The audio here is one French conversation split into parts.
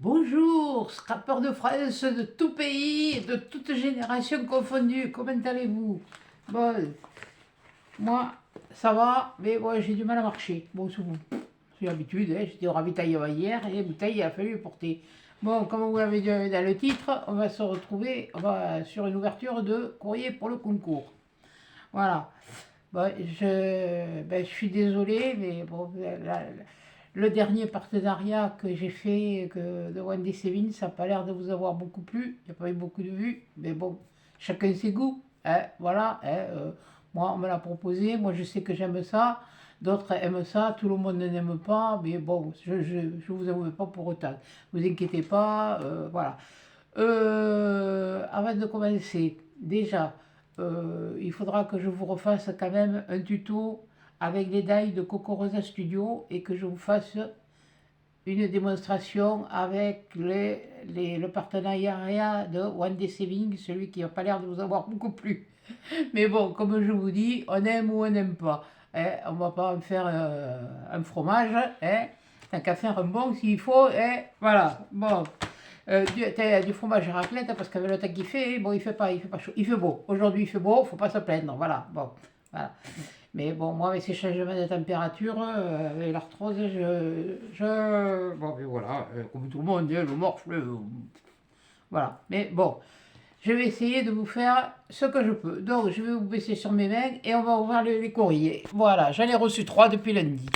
Bonjour, scrappeurs de France de tout pays, de toutes générations confondues, comment allez-vous? Bon, moi, ça va, mais moi j'ai du mal à marcher. Bon, c'est bon, c'est l'habitude, hein. J'étais au ravitaillement hier et les bouteilles, il a fallu les porter. Bon, comme vous l'avez dit dans le titre, on va se retrouver sur une ouverture de courrier pour le concours. Voilà. Bon, je suis désolée, mais bon, le dernier partenariat que j'ai fait de Wendy Sevin, ça n'a pas l'air de vous avoir beaucoup plu. Il n'y a pas eu beaucoup de vues, mais bon, chacun ses goûts. Hein, voilà. Hein, moi, on me l'a proposé. Moi, je sais que j'aime ça. D'autres aiment ça. Tout le monde n'aime pas. Mais bon, je ne vous avoue pas pour autant. Ne vous inquiétez pas. Voilà. Avant de commencer, déjà, il faudra que je vous refasse quand même un tuto avec les dailles de Coco Rosa Studio et que je vous fasse une démonstration avec le partenariat de One Day Saving, celui qui n'a pas l'air de vous avoir beaucoup plu. Mais bon, comme je vous dis, on aime ou on n'aime pas. Hein, on ne va pas en faire un fromage, hein, tant qu'à faire un bon s'il faut. Hein, voilà, bon. Du fromage à raclette, parce qu'avec le temps qu'il fait, bon, il fait pas chaud. Il fait beau. Aujourd'hui, il fait beau, faut pas se plaindre. Voilà, bon. Voilà. Mais bon, moi, avec ces changements de température, avec l'arthrose, bon, mais voilà, comme tout le monde, hein, le morfle, voilà. Mais bon, je vais essayer de vous faire ce que je peux. Donc, je vais vous baisser sur mes mains et on va ouvrir les courriers. Voilà, j'en ai reçu 3 depuis lundi.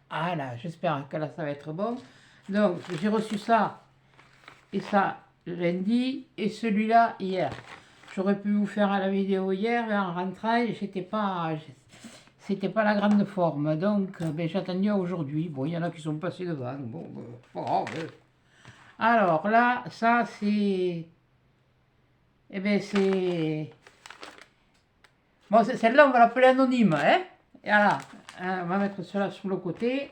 Voilà, j'espère que là, ça va être bon. Donc, j'ai reçu ça et ça lundi et celui-là hier. J'aurais pu vous faire la vidéo hier, mais en rentrant, c'était pas la grande forme. Donc, ben, j'attendais aujourd'hui. Bon, il y en a qui sont passés devant. Bon, pas grave. Alors là, ça c'est. Eh bien, c'est. Bon, celle-là, on va l'appeler anonyme, hein? Et voilà. On va mettre cela sur le côté.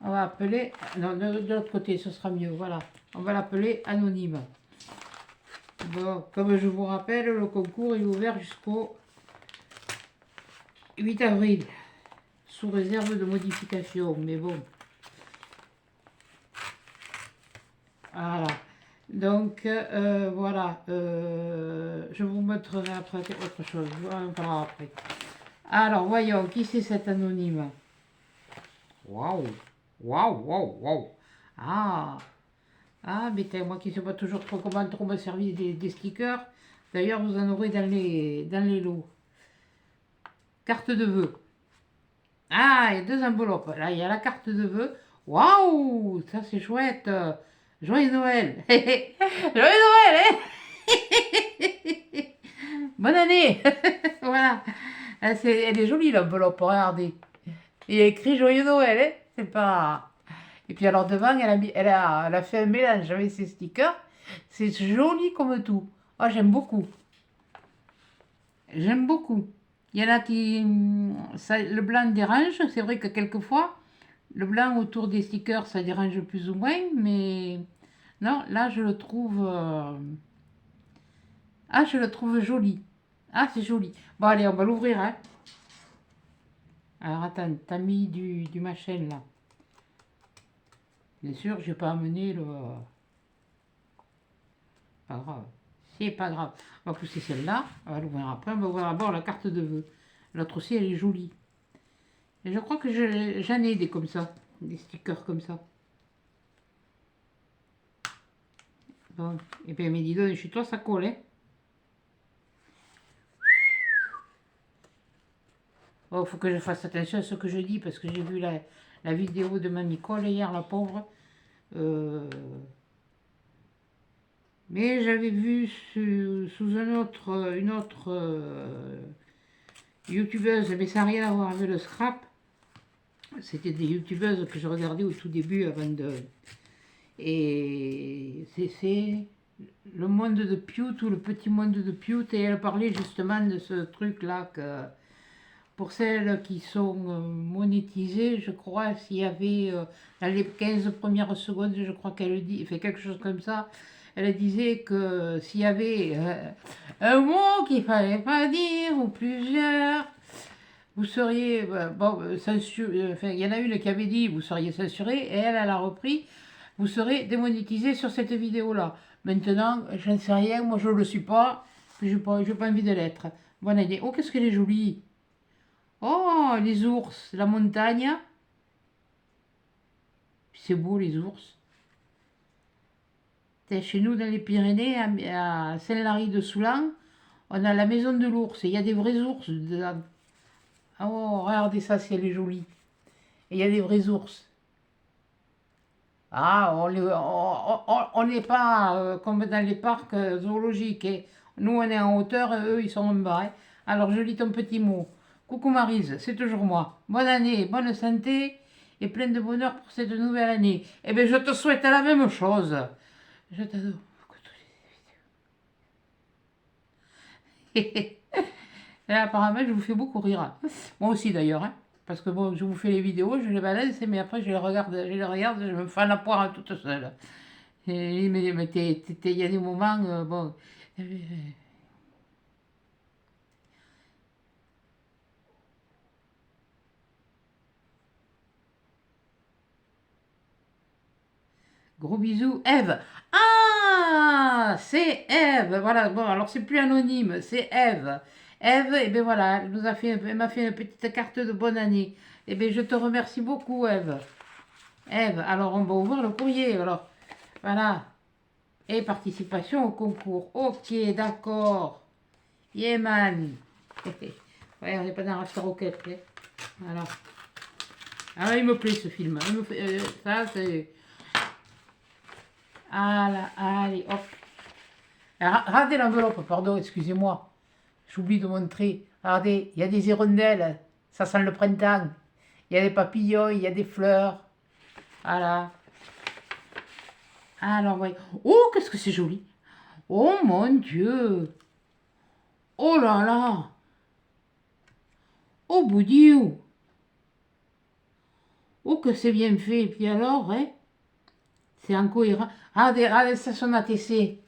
On va appeler. Non, de l'autre côté, ce sera mieux. Voilà. On va l'appeler anonyme. Bon, comme je vous rappelle, le concours est ouvert jusqu'au 8 avril, sous réserve de modification, mais bon. Voilà. Donc, voilà. Je vous montrerai après autre chose. On en parlera après. Alors, voyons, qui c'est cet anonyme? Waouh! Waouh, waouh, waouh! Ah! Ah, mais moi qui ne sais pas toujours trop comment trop me servir des stickers. D'ailleurs, vous en aurez dans les lots. Carte de vœux. Ah, il y a 2 enveloppes. Là, il y a la carte de vœux. Waouh, ça c'est chouette. Joyeux Noël. Joyeux Noël, hein. Bonne année. Voilà. Ah, elle est jolie l'enveloppe, regardez. Il y a écrit Joyeux Noël, hein. C'est pas... Et puis alors devant, elle a fait un mélange avec ses stickers. C'est joli comme tout. Oh, j'aime beaucoup. J'aime beaucoup. Il y en a qui... le blanc dérange. C'est vrai que quelquefois, le blanc autour des stickers, ça dérange plus ou moins. Mais non, là, je le trouve... Ah, je le trouve joli. Ah, c'est joli. Bon, allez, on va l'ouvrir, hein. Alors, attends, t'as mis du machin, là. Bien sûr, je n'ai pas amené le... Pas grave. C'est pas grave. On va pousser celle-là. On va l'ouvrir après. On va voir d'abord la carte de vœux. L'autre aussi, elle est jolie. Et je crois que j'en ai des comme ça. Des stickers comme ça. Bon. Et bien, mais dis donc, chez toi, ça colle, hein. Oh, faut que je fasse attention à ce que je dis parce que j'ai vu la vidéo de Mamie Cole hier, la pauvre. Mais j'avais vu sous une autre youtubeuse, mais ça n'a rien à voir avec le scrap. C'était des youtubeuses que je regardais au tout début avant de... Et c'est le monde de Pewt ou le petit monde de Pewt. Et elle parlait justement de ce truc-là que pour celles qui sont monétisées, je crois, s'il y avait dans les 15 premières secondes, je crois qu'elle dit, fait quelque chose comme ça. Elle disait que s'il y avait un mot qu'il fallait pas dire ou plusieurs, vous seriez bon, censuré. Enfin, il y en a une qui avait dit vous seriez censuré et elle a repris. vous serez démonétisé sur cette vidéo-là. Maintenant, j'en sais rien, moi je ne le suis pas, puis je n'ai pas envie de l'être. Bonne année. Oh, qu'est-ce qu'elle est jolie. Oh, les ours, la montagne. C'est beau, les ours. Chez nous, dans les Pyrénées, à Saint-Lary-de-Soulan, on a la maison de l'ours. Et il y a des vrais ours dedans. Oh, regardez ça, si elle est jolie. Et il y a des vrais ours. Ah, on n'est pas comme dans les parcs zoologiques, hein. Nous, on est en hauteur, et eux, ils sont en bas, hein. Alors, je lis ton petit mot. Coucou Maryse, c'est toujours moi. Bonne année, bonne santé et plein de bonheur pour cette nouvelle année. Eh bien, je te souhaite la même chose. Je t'adore. Et apparemment, je vous fais beaucoup rire. Moi aussi, d'ailleurs, hein. Parce que bon, je vous fais les vidéos, je les balance, mais après, je me fais la poire toute seule. Mais il y a des moments, bon. Gros bisous, Eve. Ah, c'est Eve. Voilà, bon, alors c'est plus anonyme, c'est Eve. Eve, et bien voilà, elle m'a fait une petite carte de bonne année. Et bien, je te remercie beaucoup, Eve. Eve, alors on va ouvrir le courrier, alors. Voilà. Et participation au concours. Ok, d'accord. Yeah, man. Ouais, on n'est pas dans Rasta Rocket. Hein. Voilà. Ah, il me plaît ce film. Ça, c'est. Ah allez, hop. Regardez l'enveloppe, pardon, excusez-moi. J'oublie de montrer. Regardez, il y a des hirondelles. Ça sent le printemps. Il y a des papillons, il y a des fleurs. Voilà. Alors, voyez. Oh, qu'est-ce que c'est joli. Oh mon Dieu. Oh là là. Oh boudiou. Oh, que c'est bien fait. Et puis alors, hein, c'est incohérent. Regardez, ça son ATC.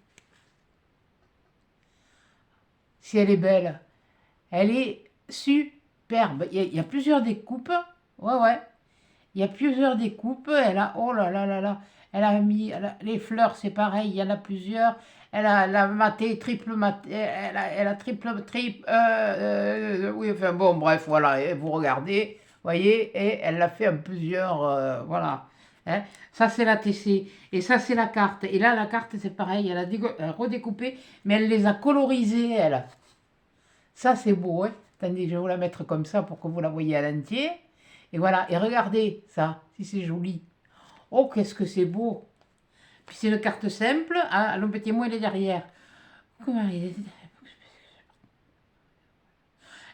Si elle est belle. Elle est superbe. Il y a plusieurs découpes. Ouais, ouais. Il y a plusieurs découpes. Elle a, oh là là là là. Les fleurs, c'est pareil. Il y en a plusieurs. Elle a maté, triple maté. Elle a triple. Oui, enfin bon, bref, voilà. Et vous regardez, voyez, et elle l'a fait en plusieurs. Voilà. Hein. Ça, c'est la TC. Et ça, c'est la carte. Et là, la carte, c'est pareil. Elle a redécoupé, mais elle les a colorisées, elle. Ça, c'est beau, hein. Attendez, je vais vous la mettre comme ça pour que vous la voyez à l'entier. Et voilà, et regardez ça, si c'est joli. Oh, qu'est-ce que c'est beau. Puis c'est une carte simple, hein, le petit mot, il est derrière. Comment il est...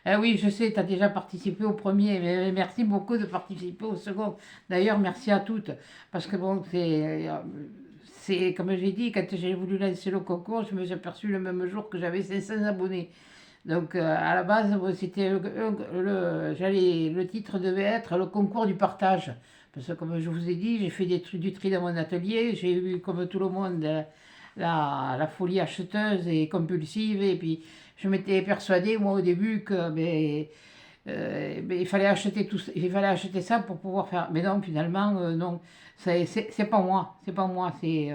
Ah oui, je sais, tu as déjà participé au premier, mais merci beaucoup de participer au second. D'ailleurs, merci à toutes, parce que bon, c'est comme j'ai dit, quand j'ai voulu lancer le concours, je me suis aperçu le même jour que j'avais 500 abonnés. Donc à la base, c'était le titre devait être le concours du partage. Parce que comme je vous ai dit, j'ai fait du tri dans mon atelier, j'ai eu comme tout le monde la folie acheteuse et compulsive, et puis je m'étais persuadée, moi au début, que il fallait acheter ça pour pouvoir faire. Mais non, finalement, non, c'est pas moi, c'est pas moi, c'est...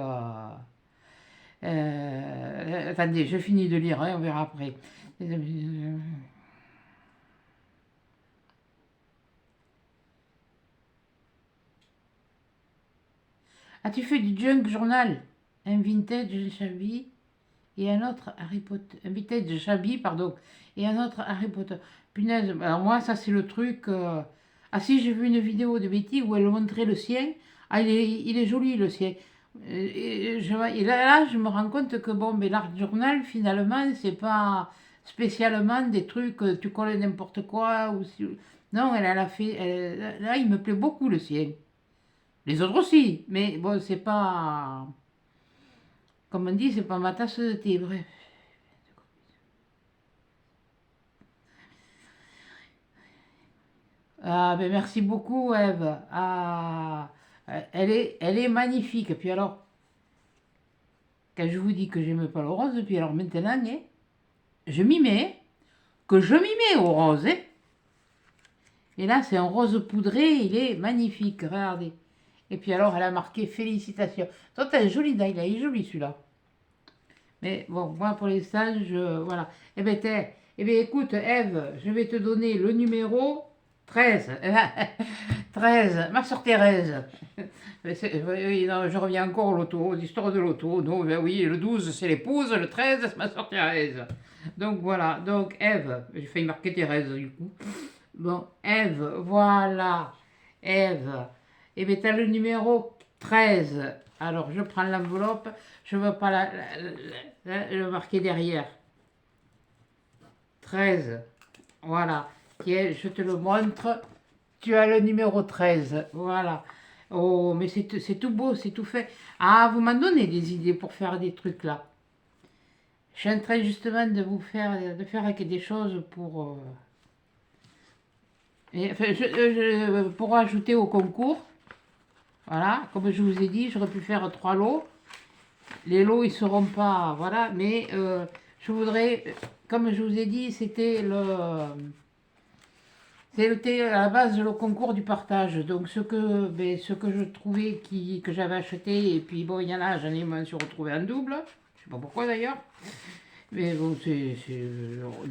attendez, je finis de lire, hein, on verra après. As-tu fait du junk journal? Un vintage shabby et un autre Harry Potter. Un vintage shabby, pardon, et un autre Harry Potter. Punaise, alors moi, ça c'est le truc. Ah si, j'ai vu une vidéo de Betty où elle montrait le sien. Ah, il est joli le sien. Et là, je me rends compte que bon, mais l'art journal, finalement, c'est pas spécialement des trucs que tu colles n'importe quoi. Non, elle a fait. Là, il me plaît beaucoup le sien. Les autres aussi, mais bon, c'est pas. Comme on dit, c'est pas ma tasse de thé, bref. Ah, ben merci beaucoup, Eve. Ah, elle est magnifique. Puis alors, quand je vous dis que j'aime pas le rose, puis alors maintenant, hein, je m'y mets, que je m'y mets au rose, hein. Et là, c'est un rose poudré, il est magnifique, regardez. Et puis alors, elle a marqué félicitations. Toi, t'as un joli die, là, il est joli celui-là. Mais bon, moi pour l'instant, voilà. Eh bien, écoute, Ève, je vais te donner le numéro 13. 13, ma soeur Thérèse. Oui, non, je reviens encore au loto, l'histoire de loto. Non, ben oui, le 12, c'est l'épouse, le 13, c'est ma soeur Thérèse. Donc voilà, donc Ève, j'ai failli marquer Thérèse du coup. Bon, Ève, voilà, Ève. Et bien, tu as le numéro 13. Alors, je prends l'enveloppe, je ne veux pas le marquer derrière. 13, voilà. Tiens, je te le montre. Tu as le numéro 13, voilà. Oh, mais c'est tout beau, c'est tout fait. Ah, vous m'en donnez des idées pour faire des trucs là. Je suis en train justement de faire des choses pour, enfin, pour ajouter au concours. Voilà, comme je vous ai dit, j'aurais pu faire 3 lots. Les lots, ils ne seront pas, voilà, mais je voudrais, comme je vous ai dit, c'était à la base le concours du partage. Donc ce que je trouvais que j'avais acheté, et puis bon, il y en a, je me suis retrouvé en double. Je sais pas pourquoi d'ailleurs. Mais bon, des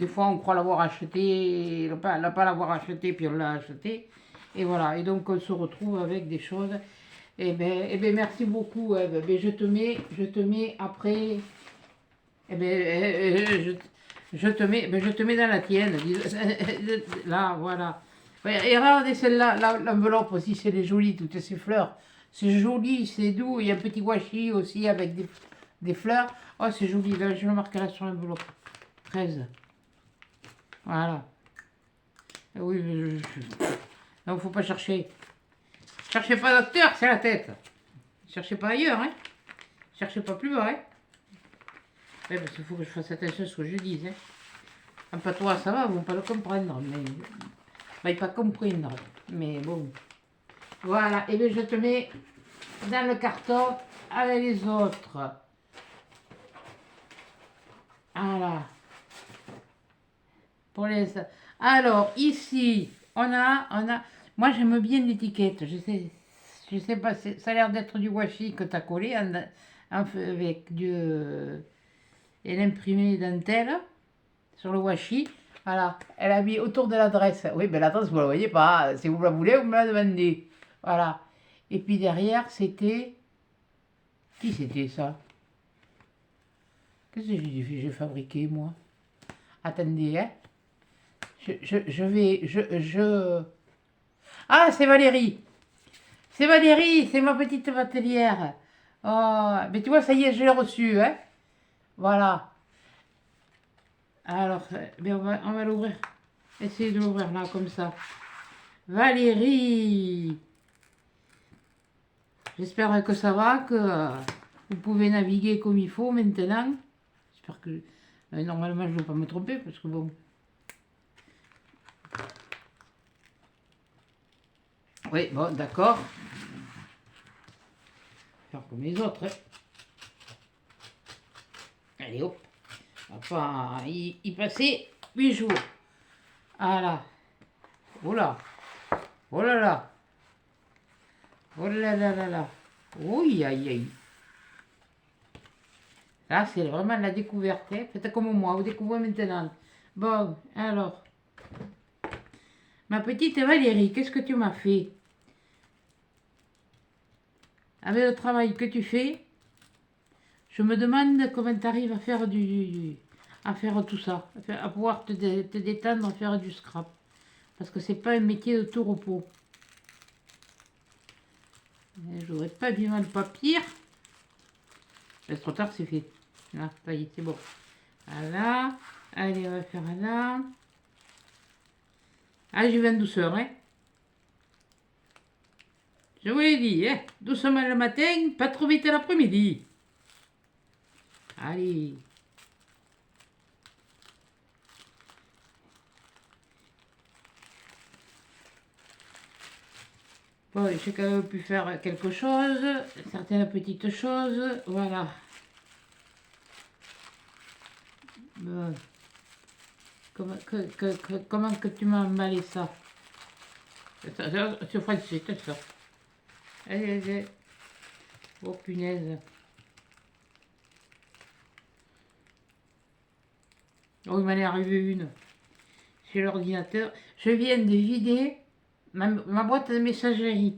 fois on croit l'avoir acheté, ne pas l'avoir acheté, puis on l'a acheté. Et voilà, et donc on se retrouve avec des choses. Eh ben merci beaucoup, Ève. Je te mets après. Eh ben, je te mets dans la tienne. Là, voilà. Ouais, et regardez celle-là, l'enveloppe aussi, c'est joli, toutes ces fleurs. C'est joli, c'est doux. Il y a un petit washi aussi avec des fleurs. Oh, c'est joli. Là, je le marquerai sur l'enveloppe. 13. Voilà. Oui, non, faut pas chercher. Cherchez pas docteur, c'est la tête. Cherchez pas ailleurs, hein. Cherchez pas plus bas, hein. Ouais, parce qu'il faut que je fasse attention à ce que je dis, hein. Un patois, ça va, vous ne pas le comprendre, mais pas comprendre. Mais bon. Voilà, et bien je te mets dans le carton avec les autres. Voilà. Pour les... Alors, ici, on a... Moi, j'aime bien l'étiquette. Je sais pas, ça a l'air d'être du washi que tu as collé avec l'imprimé dentelle sur le washi. Voilà, elle a mis autour de l'adresse. Oui, mais l'adresse, vous ne la voyez pas. Si vous la voulez, vous me la demandez. Voilà. Et puis derrière, c'était... Qui c'était ça? Qu'est-ce que j'ai fabriqué, moi? Attendez, hein. Je vais... Ah, c'est Valérie. C'est Valérie, c'est ma petite batelière. Oh, mais tu vois, ça y est, je l'ai reçu, hein. Voilà. Alors, on va l'ouvrir. Essayez de l'ouvrir là, comme ça. Valérie. J'espère que ça va, que vous pouvez naviguer comme il faut maintenant. J'espère que... normalement, je ne vais pas me tromper, parce que bon... Oui, bon, d'accord. Faire comme les autres, hein. Allez, hop. On va pas y passer 8 jours. Voilà. Oh là. Oh là là. Oh là là là là. Oui, aïe aïe. Là, c'est vraiment la découverte. Hein. Faites comme moi, vous découvrez maintenant. Bon, alors. Ma petite Valérie, qu'est-ce que tu m'as fait? Avec le travail que tu fais, je me demande comment tu arrives à faire à faire tout ça, à pouvoir te détendre, à faire du scrap. Parce que c'est pas un métier de tout repos. Je voudrais pas bien le papier. C'est trop tard, c'est fait. Là, ça y est, c'est bon. Voilà. Allez, on va faire là. Allez, je vais en douceur, hein. Je vous l'ai dit, hein. Doucement le matin, pas trop vite l'après-midi. Allez. Bon, j'ai quand même pu faire quelque chose, certaines petites choses, voilà. Bon. Comment que tu m'as emballé ça? C'est français, c'est ça. Allez, allez. Oh punaise. Oh, il m'en est arrivé une. Sur l'ordinateur. Je viens de vider ma boîte de messagerie.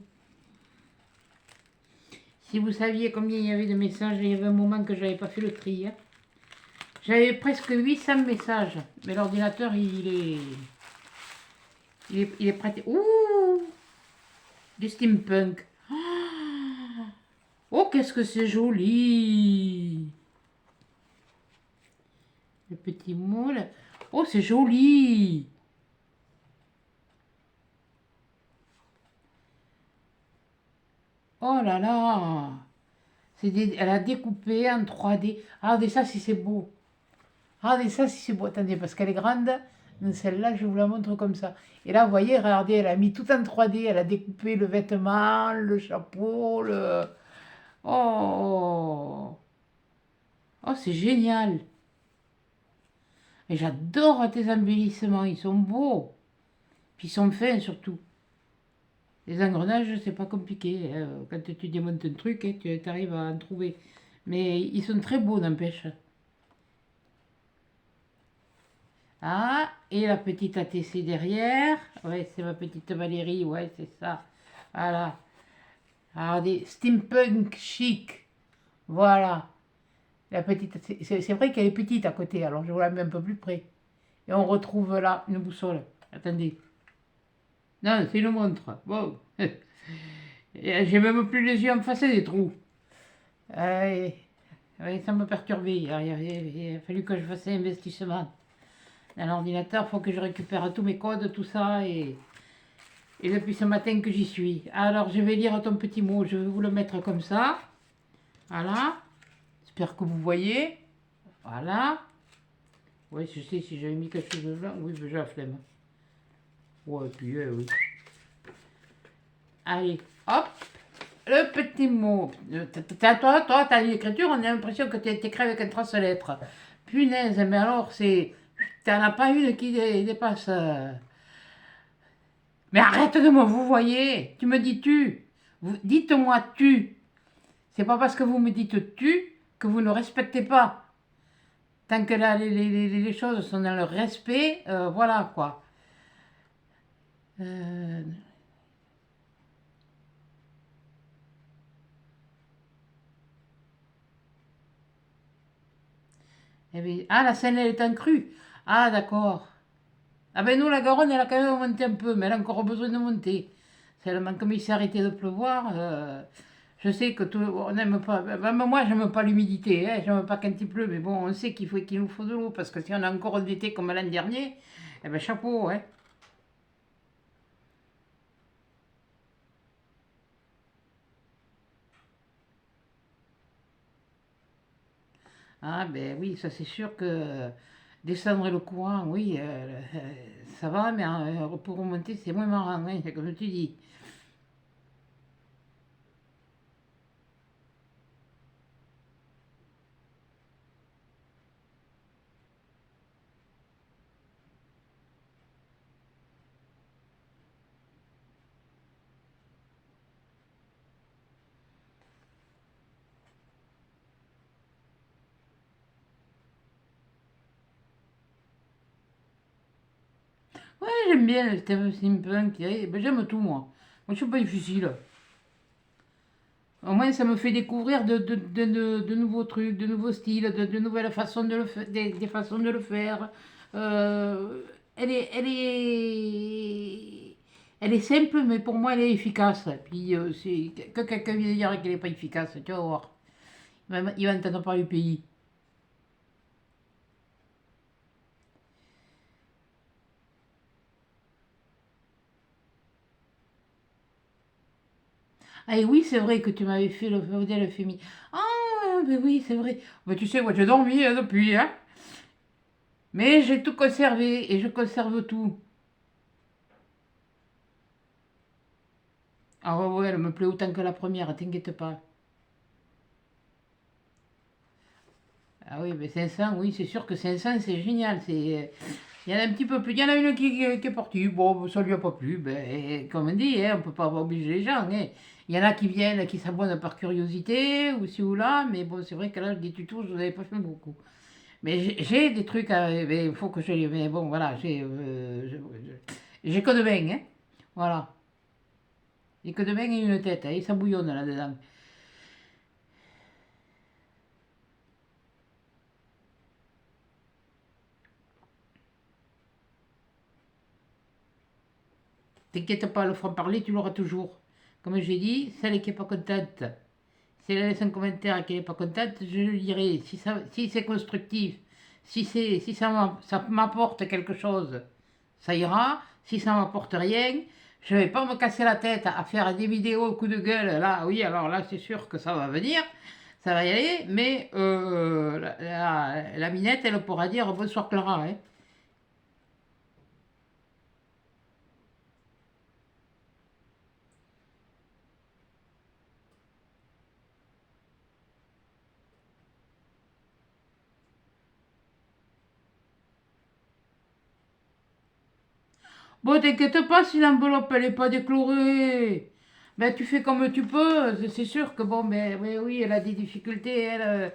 Si vous saviez combien il y avait de messages, il y avait un moment que je n'avais pas fait le tri. Hein. J'avais presque 800 messages. Mais l'ordinateur, il est prêt. Ouh, du steampunk. Oh, qu'est-ce que c'est joli. Le petit moule. Oh, c'est joli. Oh là là. Elle a découpé en 3D. Ah, regardez ça si c'est beau. Regardez ça si c'est beau. Attendez, parce qu'elle est grande. Mais celle-là, je vous la montre comme ça. Et là, vous voyez, regardez, elle a mis tout en 3D. Elle a découpé le vêtement, le chapeau, le... Oh, oh, c'est génial. Et j'adore tes embellissements. Ils sont beaux. Puis ils sont fins surtout. Les engrenages, c'est pas compliqué. Hein. Quand tu démontes un truc, hein, tu arrives à en trouver. Mais ils sont très beaux, n'empêche. Ah, et la petite ATC derrière. Ouais, c'est ma petite Valérie, ouais, c'est ça. Voilà. Alors, des steampunk chic. Voilà. La petite, c'est vrai qu'elle est petite à côté, alors je vous la mets un peu plus près. Et on retrouve là une boussole. Attendez. Non, c'est une montre. Bon. J'ai même plus les yeux en face des trous. Ouais, ça m'a perturbé. Il a fallu que je fasse un investissement dans l'ordinateur. Il faut que je récupère tous mes codes, tout ça. Et depuis ce matin que j'y suis. Alors, je vais lire ton petit mot. Je vais vous le mettre comme ça. Voilà. J'espère que vous voyez. Voilà. Oui, je sais si j'avais mis quelque chose là. Oui, j'ai la flemme. Ouais, puis oui. Allez, hop. Le petit mot. Toi, t'as l'écriture, on a l'impression que tu écrit avec un trace-lettre. Punaise, mais alors, c'est... T'en as pas une qui dépasse... Mais arrête de me vous voyez. Tu me dis tu. Dites-moi tu. C'est pas parce que vous me dites tu que vous ne respectez pas. Tant que là, les choses sont dans le respect, voilà quoi. Eh bien, ah, la Seine, elle est en crue. Ah, d'accord. Ah ben nous, la Garonne, elle a quand même monté un peu, mais elle a encore besoin de monter. Seulement, comme il s'est arrêté de pleuvoir, je sais que tout, on n'aime pas... Même moi, j'aime pas l'humidité, hein, j'aime pas quand il pleut, mais bon, on sait qu'il nous faut de l'eau, parce que si on a encore d'été comme l'an dernier, eh ben chapeau, hein. Ah ben oui, ça c'est sûr que descendre le courant, oui, ça va, mais pour remonter, c'est moins marrant, hein, c'est comme tu dis. Ouais, j'aime bien le thème steampunk, ben, j'aime tout moi. Moi, je suis pas difficile. Au moins, ça me fait découvrir de nouveaux trucs, de nouveaux styles, de nouvelles façons de le des façons de le faire. Euh, elle est simple, mais pour moi, elle est efficace. Puis, c'est que quelqu'un vient dire qu'elle n'est pas efficace, tu vas voir. Il va entendre parler du pays. Ah, et oui, c'est vrai que tu m'avais fait le modèle féminin. Ah, mais oui, c'est vrai. Mais tu sais, moi, j'ai dormi hein, depuis, hein. Mais j'ai tout conservé et je conserve tout. Ah ouais, ouais, elle me plaît autant que la première, t'inquiète pas. Ah oui, mais 500, oui, c'est sûr que 500, c'est génial. Il y en a un petit peu plus. Il y en a une qui est partie. Bon, ça lui a pas plu. Ben, comme on dit, hein, on peut pas obliger les gens. Hein. Il y en a qui viennent, qui s'abonnent par curiosité, ou ci ou là, mais bon, c'est vrai que là, des tutos, je n'en avais pas fait beaucoup. Mais j'ai des trucs, mais il faut que je... Mais bon, voilà, j'ai que de bain, hein. Voilà. J'ai que de bain et une tête, hein, et ça bouillonne là-dedans. T'inquiète pas, le franc-parler, tu l'auras toujours. Comme j'ai dit, celle qui n'est pas contente, si elle laisse un commentaire et qu'elle n'est pas contente, je lui dirai. Si c'est constructif, si ça m'apporte quelque chose, ça ira. Si ça m'apporte rien, je ne vais pas me casser la tête à faire des vidéos au coup de gueule. Là, oui, alors là, c'est sûr que ça va venir, ça va y aller, mais la minette, elle pourra dire bonsoir Clara, hein. Bon, t'inquiète pas si l'enveloppe elle n'est pas décolorée. Ben, tu fais comme tu peux. C'est sûr que bon, ben oui, oui, elle a des difficultés, elle,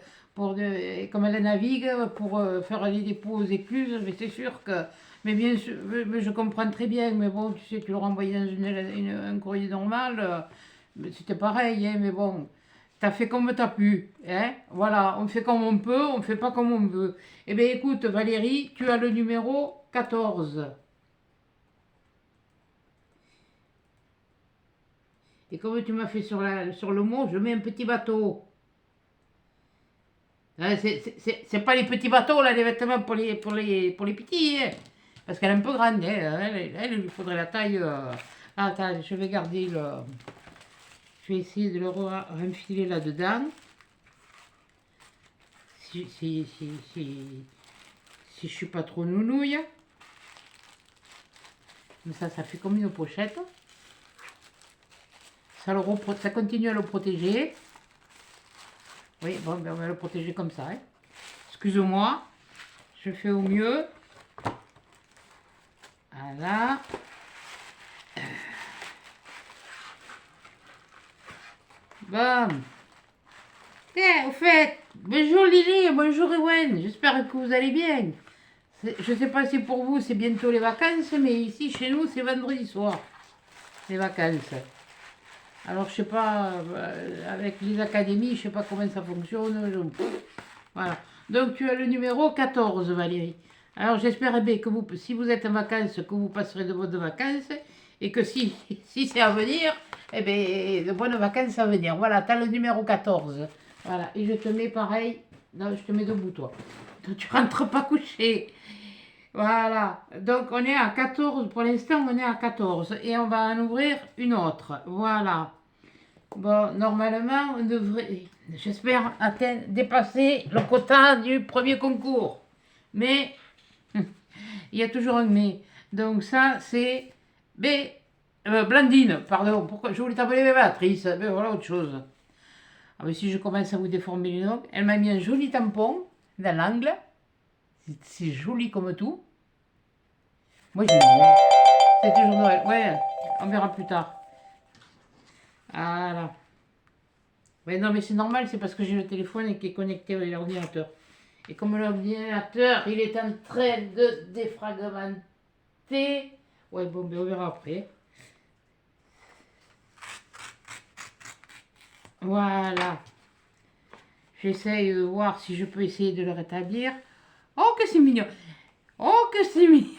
et comme elle navigue, pour faire les dépôts aux écluses, mais c'est sûr que. Mais bien sûr, mais je comprends très bien, mais bon, tu sais, tu le renvoyais dans un courrier normal, c'était pareil, hein, mais bon, t'as fait comme t'as pu, hein, voilà, on fait comme on peut, on fait pas comme on veut. Eh bien, écoute, Valérie, tu as le numéro 14. Et comme tu m'as fait sur le mot, je mets un petit bateau. Hein, c'est pas les petits bateaux, là, les vêtements pour les petits, hein. Parce qu'elle est un peu grande, hein. Elle, il lui faudrait la taille. Attends, je vais garder le. Je vais essayer de le renfiler là-dedans. Si je suis pas trop nounouille. Mais ça fait comme une pochette. Ça continue à le protéger. Oui, bon, ben on va le protéger comme ça, hein. Excuse-moi, je fais au mieux. Voilà. Bon. Tiens, au fait, bonjour Lily, bonjour Ewen, j'espère que vous allez bien. Je ne sais pas si pour vous c'est bientôt les vacances, mais ici chez nous c'est vendredi soir, les vacances. Alors je sais pas, avec les académies, je sais pas comment ça fonctionne. Voilà. Donc tu as le numéro 14, Valérie. Alors j'espère bien que vous, si vous êtes en vacances, que vous passerez de bonnes vacances et que si c'est à venir, eh bien, de bonnes vacances à venir. Voilà, tu as le numéro 14. Voilà, et je te mets pareil. Non, je te mets debout, toi. Tu rentres pas couché. Voilà, donc on est à 14, pour l'instant on est à 14 et on va en ouvrir une autre. Voilà. Bon, normalement, on devrait, j'espère, dépasser le quota du premier concours. Mais, il y a toujours un mais. Donc ça, c'est Blandine, pardon, pourquoi je voulais t'appeler Béatrice, mais voilà autre chose. Ah, mais si je commence à vous déformer les noms, elle m'a mis un joli tampon dans l'angle. C'est joli comme tout. Moi, j'aime bien. C'est toujours Noël. Ouais, on verra plus tard. Voilà. Mais non, mais c'est normal, c'est parce que j'ai le téléphone qui est connecté à l'ordinateur. Et comme l'ordinateur, il est en train de défragmenter. Ouais, bon, ben on verra après. Voilà. J'essaye de voir si je peux essayer de le rétablir. Oh, que c'est mignon. Oh, que c'est mignon.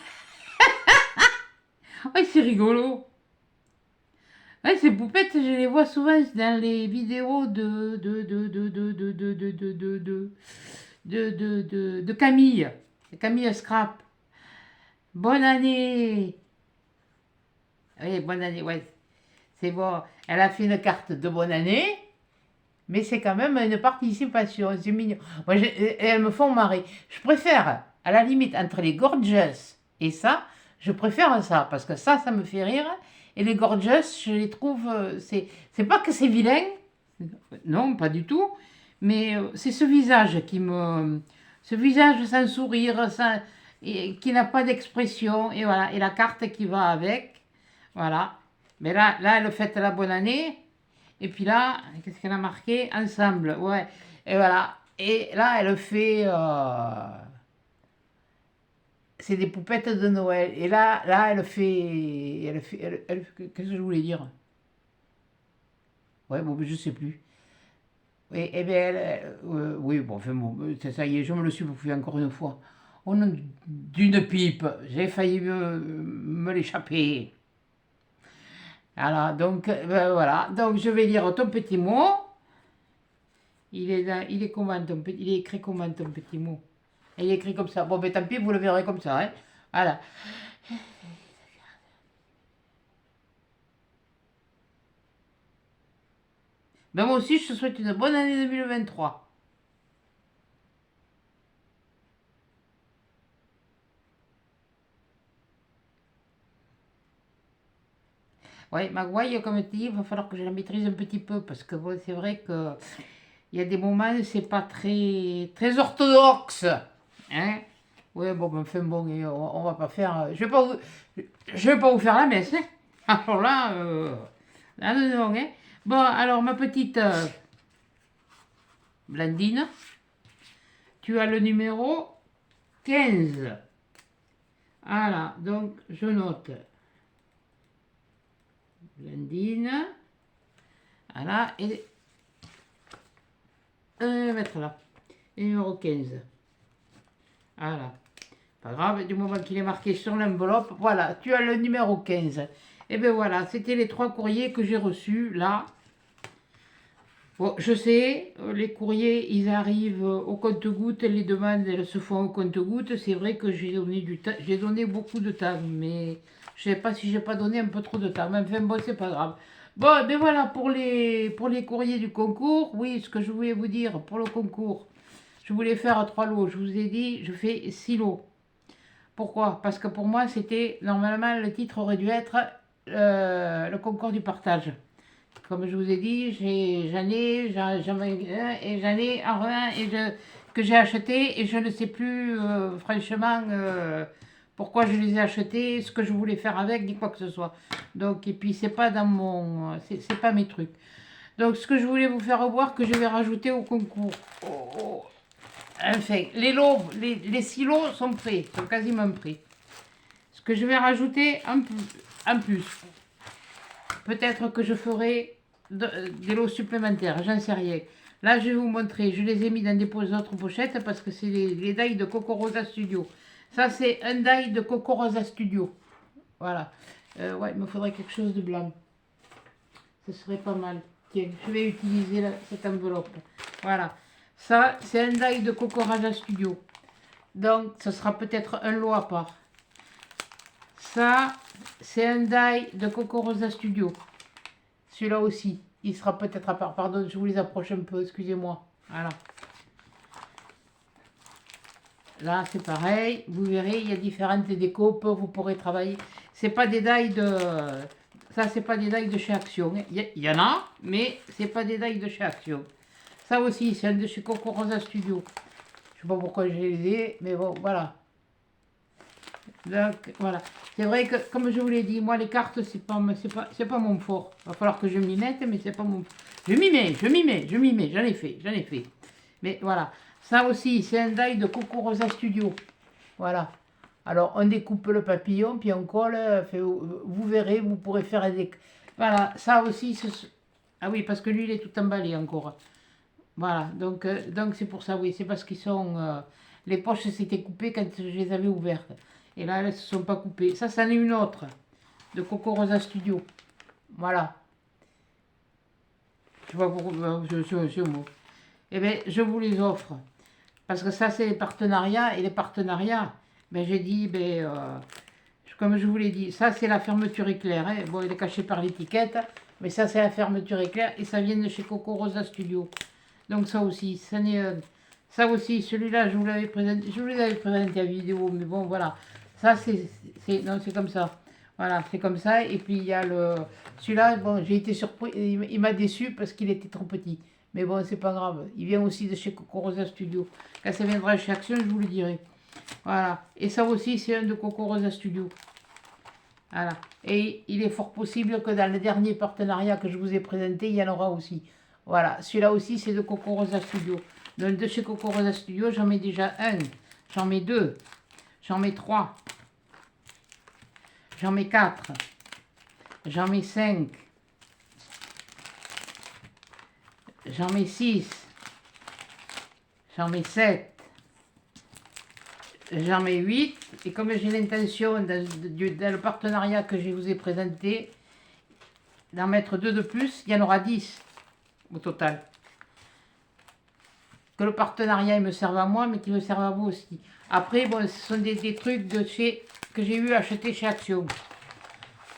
Oh, c'est rigolo. Ouais, ces poupettes, je les vois souvent dans les vidéos de Camille. Camille Scrap. Bonne année. Oui, bonne année, ouais. C'est bon. Elle a fait une carte de bonne année, mais c'est quand même une participation. C'est mignon. Moi, elles me font marrer. Je préfère, à la limite, entre les Gorgeous et ça, je préfère ça, parce que ça me fait rire. Et les Gorgeous, je les trouve, c'est pas que c'est vilain, non, pas du tout, mais c'est ce visage ce visage sans sourire, qui n'a pas d'expression, et voilà, et la carte qui va avec, voilà. Mais là, elle fête la bonne année, Et puis là, qu'est-ce qu'elle a marqué? Ensemble, ouais. Et voilà. Et là, elle fait... c'est des poupettes de Noël. Et là, elle fait... qu'est-ce que je voulais dire? Ouais, bon, je sais plus. Oui, eh bien, oui, bon, enfin, bon, ça y est, je me le suis bouffé encore une fois. Au nom d'une pipe, j'ai failli me l'échapper. Ben, voilà, donc je vais lire ton petit mot. Il est comment il est écrit comment ton petit mot? Il est écrit comme ça. Bon, ben tant pis, vous le verrez comme ça, hein. Voilà. Ben moi aussi, je te souhaite une bonne année 2023. Oui, Maguire, comme tu dis, il va falloir que je la maîtrise un petit peu parce que bon, c'est vrai que il y a des moments, c'est pas très orthodoxe. Hein? Oui, bon, ben, enfin bon, et on va pas faire. Je vais pas vous faire la messe. Hein? Alors là, là, non, non, hein? Bon, alors ma petite Blandine, tu as le numéro 15. Voilà, donc je note Blandine. Voilà, et mettre là. Et numéro 15. Voilà. Pas grave, du moment qu'il est marqué sur l'enveloppe, voilà, tu as le numéro 15. Et bien voilà, c'était les 3 courriers que j'ai reçus là. Bon, je sais, les courriers, ils arrivent au compte-gouttes, les demandes, elles se font au compte-gouttes. C'est vrai que j'ai donné du temps, j'ai donné beaucoup de temps, mais je sais pas si j'ai pas donné un peu trop de temps. Mais enfin, bon, c'est pas grave. Bon, ben voilà, pour les courriers du concours, oui, ce que je voulais vous dire pour le concours, je voulais faire 3 lots. Je vous ai dit, je fais 6 lots. Pourquoi? Parce que pour moi, c'était, normalement, le titre aurait dû être le concours du partage. Comme je vous ai dit, j'en ai un que j'ai acheté et je ne sais plus franchement pourquoi je les ai achetés, ce que je voulais faire avec, ni quoi que ce soit. Donc, et puis c'est pas dans mon, c'est pas mes trucs. Donc, ce que je voulais vous faire voir, que je vais rajouter au concours. Enfin, les 6 lots sont prêts, sont quasiment prêts. Ce que je vais rajouter en plus, peut-être que je ferai des lots supplémentaires, j'en sais rien. Là, je vais vous montrer, je les ai mis dans des autres pochettes parce que c'est les die de Coco Rosa Studio. Ça, c'est un die de Coco Rosa Studio. Voilà. Ouais, il me faudrait quelque chose de blanc. Ce serait pas mal. Tiens, je vais utiliser cette enveloppe. Voilà. Ça, c'est un die de Coco Rosa Studio. Donc, ce sera peut-être un lot à part. Ça, c'est un die de Coco Rosa Studio. Celui-là aussi, il sera peut-être à part. Pardon, je vous les approche un peu, excusez-moi. Voilà. Là, c'est pareil. Vous verrez, il y a différentes découpes. Vous pourrez travailler. C'est pas des die de... Ça, c'est pas des die de chez Action. Il y en a, mais c'est pas des die de chez Action. Ça aussi, c'est un de chez Coco Rosa Studio. Je sais pas pourquoi je les ai, mais bon, voilà. Donc, voilà. C'est vrai que, comme je vous l'ai dit, moi, les cartes, c'est pas mon fort. Il va falloir que je m'y mette, mais c'est pas mon... Je m'y mets, j'en ai fait. Mais voilà. Ça aussi, c'est un die de Coco Rosa Studio. Voilà. Alors, on découpe le papillon, puis on colle. Vous verrez, vous pourrez faire des... Voilà, ça aussi... Ah oui, parce que lui, il est tout emballé encore. Voilà, donc c'est pour ça, oui. C'est parce qu'ils sont... les poches s'étaient coupées quand je les avais ouvertes. Et là, elles ne se sont pas coupées. Ça, c'en est une autre, de Coco Rosa Studio. Voilà. Je vois pourquoi je mot. Eh bien, je vous les offre. Parce que ça, c'est les partenariats. Et les partenariats, ben, j'ai dit, ben, comme je vous l'ai dit, ça, c'est la fermeture éclair. Hein. Bon, il est caché par l'étiquette. Mais ça, c'est la fermeture éclair. Et ça vient de chez Coco Rosa Studio. Donc ça aussi, ça aussi, celui-là, je vous l'avais présenté. Je vous l'avais présenté à vidéo. Mais bon, voilà. Ça, non, c'est comme ça. Voilà, c'est comme ça. Et puis, il y a celui-là, bon, j'ai été surpris. Il m'a déçu parce qu'il était trop petit. Mais bon, c'est pas grave. Il vient aussi de chez Coco Rosa Studio. Quand ça viendra chez Action, je vous le dirai. Voilà. Et ça aussi, c'est un de Coco Rosa Studio. Voilà. Et il est fort possible que dans le dernier partenariat que je vous ai présenté, il y en aura aussi. Voilà, celui-là aussi, c'est de Coco Rosa Studio. Donc de chez Coco Rosa Studio, j'en mets déjà un, j'en mets deux, j'en mets trois, j'en mets quatre, j'en mets cinq, j'en mets six, j'en mets sept, j'en mets 8. Et comme j'ai l'intention, dans le partenariat que je vous ai présenté, d'en mettre 2 de plus, il y en aura 10 au total. Que le partenariat il me serve à moi, mais qu'il me serve à vous aussi. Après, bon, ce sont des trucs de chez, que j'ai eu acheter chez Action,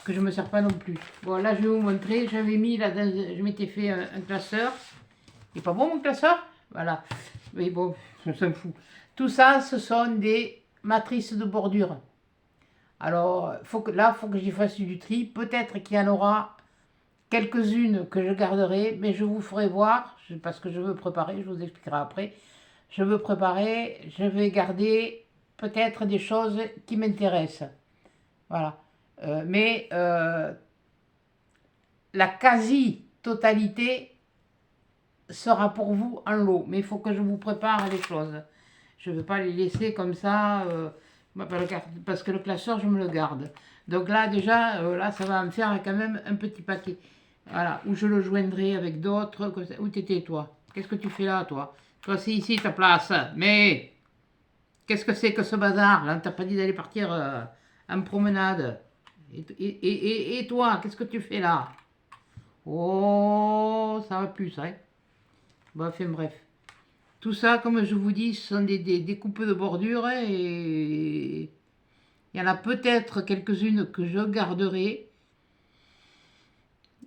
que je ne me sers pas non plus. Bon, là, je vais vous montrer. J'avais mis, là, je m'étais fait un classeur. Il n'est pas bon, mon classeur? Voilà. Mais bon, on s'en fout. Tout ça, ce sont des matrices de bordure. Alors, là, il faut que j'y fasse du tri. Peut-être qu'il y en aura quelques-unes que je garderai, mais je vous ferai voir, parce que je veux préparer, je vous expliquerai après. Je veux préparer, je vais garder peut-être des choses qui m'intéressent. Voilà. Mais la quasi-totalité sera pour vous en lot. Mais il faut que je vous prépare les choses. Je ne vais pas les laisser comme ça, parce que le classeur, je me le garde. Donc là, déjà, là, ça va me faire quand même un petit paquet. Voilà, où je le joindrai avec d'autres. Où t'étais, toi? Qu'est-ce que tu fais là, toi? Toi, c'est ici ta place. Mais qu'est-ce que c'est que ce bazar? Là, t'as pas dit d'aller partir en promenade. Et toi, qu'est-ce que tu fais là? Oh, ça va plus, ça. Hein. Bon, enfin, bref. Tout ça, comme je vous dis, ce sont des coupes de bordure. Et il y en a peut-être quelques-unes que je garderai.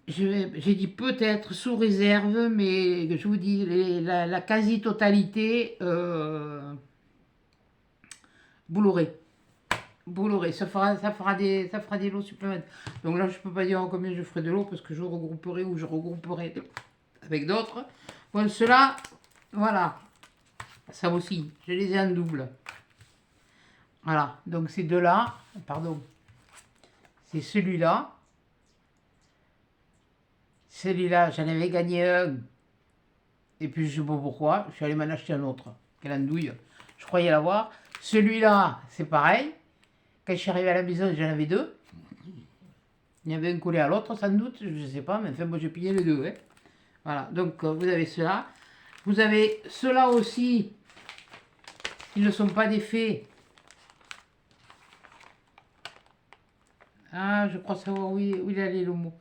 J'ai dit peut-être sous réserve, mais je vous dis, la quasi-totalité, vous l'aurez. Vous l'aurez. Ça fera des lots supplémentaires. Donc là, je ne peux pas dire combien je ferai de lots parce que je regrouperai ou je regrouperai avec d'autres. Bon, ceux-là, voilà. Ça aussi, je les ai en double. Voilà. Donc ces deux-là, pardon, c'est celui-là. Celui-là, j'en avais gagné un. Et puis je sais pas pourquoi, je suis allé m'en acheter un autre. Quelle andouille. Je croyais l'avoir. Celui-là, c'est pareil. Quand je suis arrivé à la maison, j'en avais deux. Il y avait un collé à l'autre, sans doute, je ne sais pas, mais enfin, moi j'ai pillé les deux. Hein. Voilà, donc vous avez cela. Vous avez ceux-là aussi, qui ne sont pas des faits. Ah, je crois savoir où il allait le mot.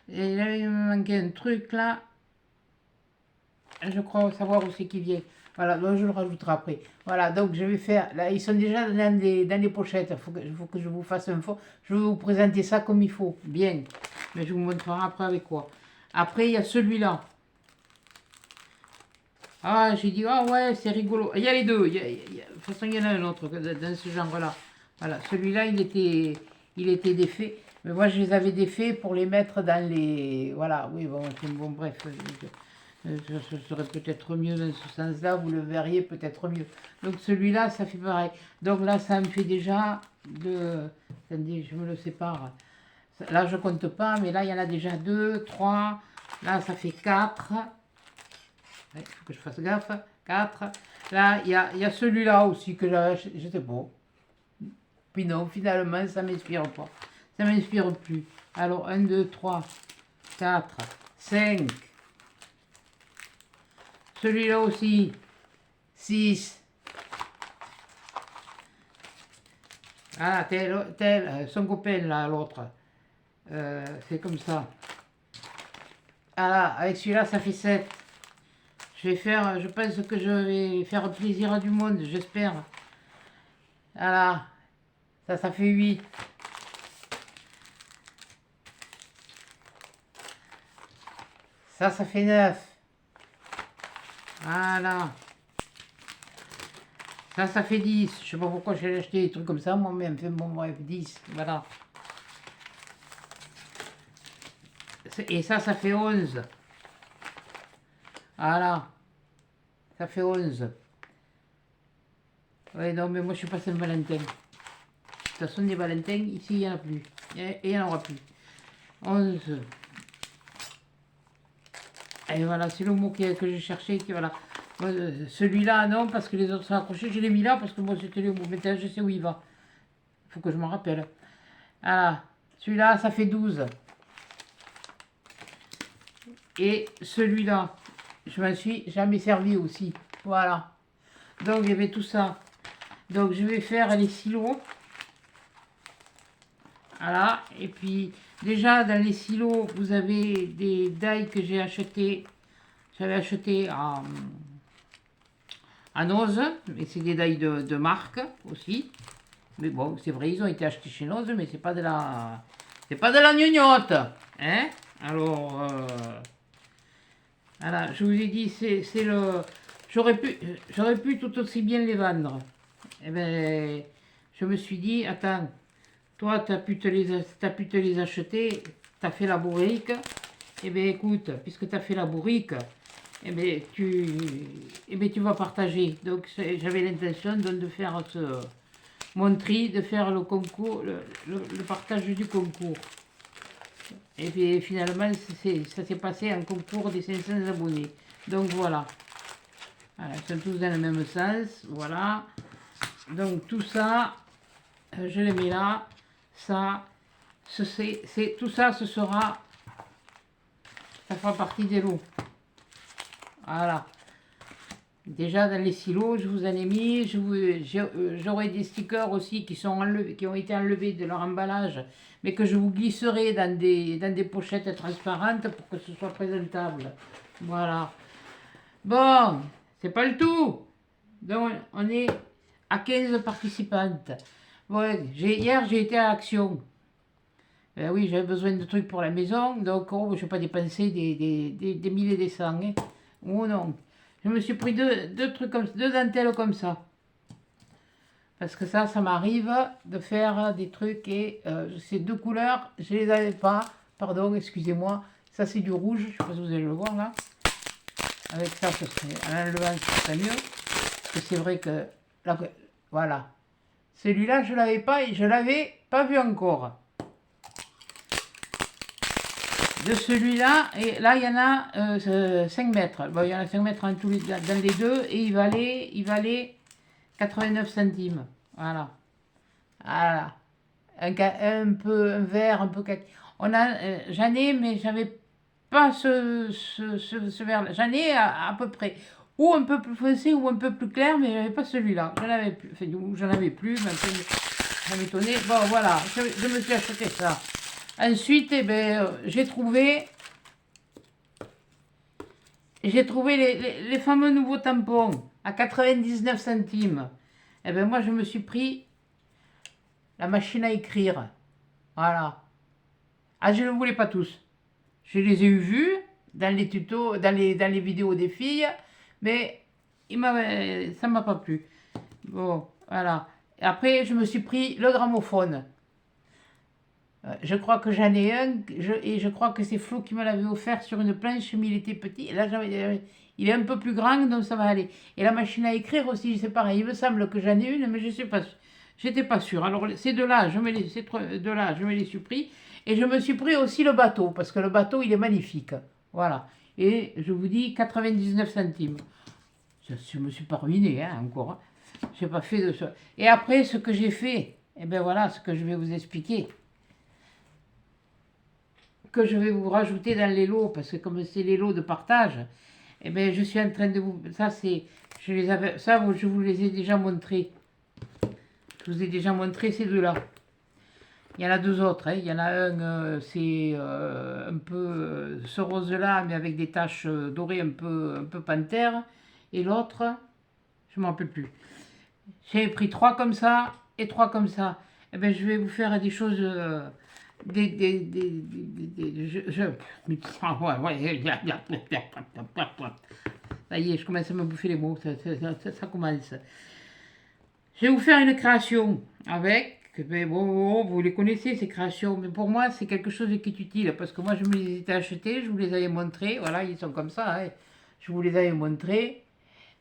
Et il avait manqué un truc là. Je crois savoir où c'est qu'il vient. Voilà, donc je le rajouterai après. Voilà, donc je vais faire. Là, ils sont déjà dans les pochettes. Il faut que je vous fasse un faux. Je vais vous présenter ça comme il faut. Bien. Mais je vous montrerai après avec quoi. Après, il y a celui-là. Ah, j'ai dit, ah ouais, c'est rigolo. Il y a les deux. De toute façon, il y en a un autre dans ce genre-là. Voilà, celui-là, il était défait. Mais moi, je les avais défaits pour les mettre dans les. Voilà, oui, bon bref. Ce serait peut-être mieux dans ce sens-là, vous le verriez peut-être mieux. Donc celui-là, ça fait pareil. Donc là, ça me fait déjà de... Attendez, je me le sépare. Là, je compte pas, mais là, il y en a déjà 2, 3. Là, ça fait 4. Il faut que je fasse gaffe. 4. Là, il y a celui-là aussi que j'étais beau. Puis non, finalement, ça ne m'inspire pas. Ça ne m'inspire plus. Alors, 1, 2, 3, 4, 5. Celui-là aussi, 6. Ah, tel, son copain là, l'autre. C'est comme ça. Ah, avec celui-là, ça fait 7. Je pense que je vais faire plaisir à du monde, j'espère. Voilà. Ça fait 8. Ça fait 9. Voilà. Ça fait 10. Je sais pas pourquoi j'ai acheté des trucs comme ça, moi, mais enfin, bon, bref, 10. Voilà. Et ça fait 11. Voilà. Ça fait 11. Oui, non, mais moi, je suis pas Saint-Valentin. De toute façon, des Valentins, ici, il n'y en a plus. Et il n'y en aura plus. 11. Et voilà, c'est le mot que j'ai cherché. Voilà. Celui-là, non, parce que les autres sont accrochés. Je l'ai mis là parce que moi, c'était le mot. Maintenant, je sais où il va. Il faut que je m'en rappelle. Voilà. Celui-là, ça fait 12. Et celui-là, je m'en suis jamais servi aussi. Voilà. Donc, il y avait tout ça. Donc, je vais faire les silos. Voilà. Et puis, déjà, dans les silos, vous avez des dailles que j'ai achetées. J'avais acheté à Noz, mais c'est des dailles de marque aussi. Mais bon, c'est vrai, ils ont été achetés chez Noz, mais c'est pas de la... C'est pas de la gnognotte. Hein? Alors, voilà, je vous ai dit, c'est le... J'aurais pu tout aussi bien les vendre. Eh ben, je me suis dit, attends, toi, tu as pu te les acheter, tu as fait la bourrique. Eh bien, écoute, puisque tu as fait la bourrique, eh bien, tu vas partager. Donc, j'avais l'intention de faire mon tri, de faire le concours, le partage du concours. Et puis, finalement, ça s'est passé en concours des 500 abonnés. Donc, voilà. Voilà, ils sont tous dans le même sens. Voilà. Donc, tout ça, je les mets là. Ça, tout ça, ça fera partie des lots. Voilà. Déjà dans les silos, je vous en ai mis. J'aurai des stickers aussi qui ont été enlevés de leur emballage, mais que je vous glisserai dans des pochettes transparentes pour que ce soit présentable. Voilà. Bon, c'est pas le tout. Donc, on est à 15 participantes. Ouais, hier, j'ai été à Action. Ben oui, j'avais besoin de trucs pour la maison, donc je ne vais pas dépenser des milliers et des cents. Hein. Oh non. Je me suis pris deux trucs comme deux dentelles comme ça. Parce que ça m'arrive de faire des trucs et ces deux couleurs, je ne les avais pas. Pardon, excusez-moi. Ça, c'est du rouge, je ne sais pas si vous allez le voir là. Avec ça, ce serait, en enlevant, ce serait mieux. Parce que c'est vrai que, là, voilà. Celui-là, je ne l'avais pas et je ne l'avais pas vu encore. De celui-là, et là il y en a 5 mètres. Bon, il y en a 5 mètres dans les deux et il valait 89 centimes. Voilà. Voilà. Un vert, un peu... j'en ai, mais j'avais pas ce vert-là. J'en ai à peu près. Ou un peu plus foncé ou un peu plus clair, mais j'avais pas celui-là. J'en avais plus. Enfin, j'en avais plus, ça m'étonnait. Bon, voilà, je me suis acheté ça. Ensuite, eh ben, j'ai trouvé les fameux nouveaux tampons à 99 centimes. Eh ben, moi, je me suis pris la machine à écrire. Voilà. Ah, je ne voulais pas tous. Je les ai vus dans les tutos, dans les vidéos des filles, mais ça ne m'a pas plu. Bon, voilà. Et après, je me suis pris le gramophone. Je crois que j'en ai un, et je crois que c'est Flo qui me l'avait offert sur une planche, mais il était petit. Et là, il est un peu plus grand, donc ça va aller. Et la machine à écrire aussi, c'est pareil. Il me semble que j'en ai une, mais je sais pas, j'étais pas sûre. Alors, ces deux-là, je me les suis pris. Et je me suis pris aussi le bateau, parce que le bateau, il est magnifique. Voilà. Et je vous dis, 99 centimes. Je ne me suis pas ruiné, hein, encore. Hein. Je n'ai pas fait de ça. Et après, ce que j'ai fait, eh bien voilà, ce que je vais vous expliquer. Que je vais vous rajouter dans les lots, parce que comme c'est les lots de partage, eh bien, je suis en train de vous... Ça, je vous les ai déjà montrés. Je vous ai déjà montré ces deux-là. Il y en a deux autres. Hein. Il y en a un, c'est un peu ce rose-là, mais avec des taches dorées un peu panthère. Et l'autre, je ne m'en rappelle plus. J'ai pris 3 comme ça et 3 comme ça. Eh bien, je vais vous faire des choses... Ça y est, je commence à me bouffer les mots, ça commence. Je vais vous faire une création avec, mais bon, vous les connaissez ces créations, mais pour moi c'est quelque chose qui est utile, parce que moi je me les ai achetés, je vous les avais montrés, voilà, ils sont comme ça, hein. Je vous les avais montrés,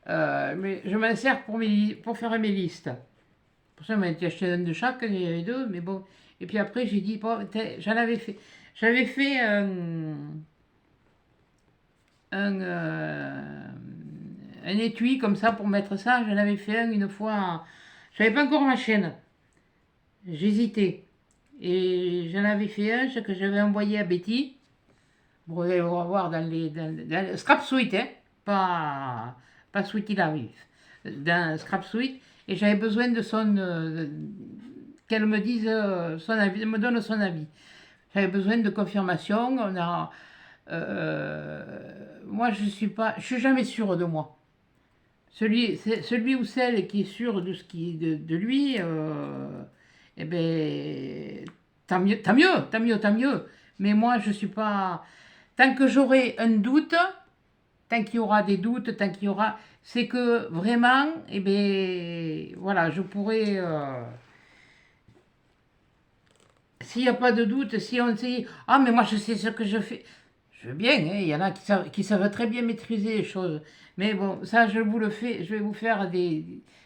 mais je m'en sers pour faire mes listes. Pour ça, on m'a acheté un de chaque, il y avait deux, mais bon. Et puis après, j'ai dit, bon, j'avais fait un, un étui comme ça pour mettre ça. J'en avais fait un une fois. J'avais pas encore ma chaîne. J'hésitais. Et j'en avais fait un, ce que j'avais envoyé à Betty. Vous allez le voir dans le Scrap Suite, hein, pas Sweetie Larry, dans Scrap Suite. Et j'avais besoin de qu'elle me dise son avis, me donne son avis. J'avais besoin de confirmation. Moi, je suis jamais sûre de moi. Celui ou celle qui est sûr de de lui, eh ben, tant mieux. Mais moi, je suis pas. Tant que j'aurai un doute, tant qu'il y aura des doutes, tant qu'il y aura, c'est que vraiment, eh ben, voilà, je pourrais. S'il n'y a pas de doute, si on sait, ah mais moi je sais ce que je fais, je veux bien, hein, il y en a qui savent très bien maîtriser les choses, mais bon, ça je vous le fais, je vais vous faire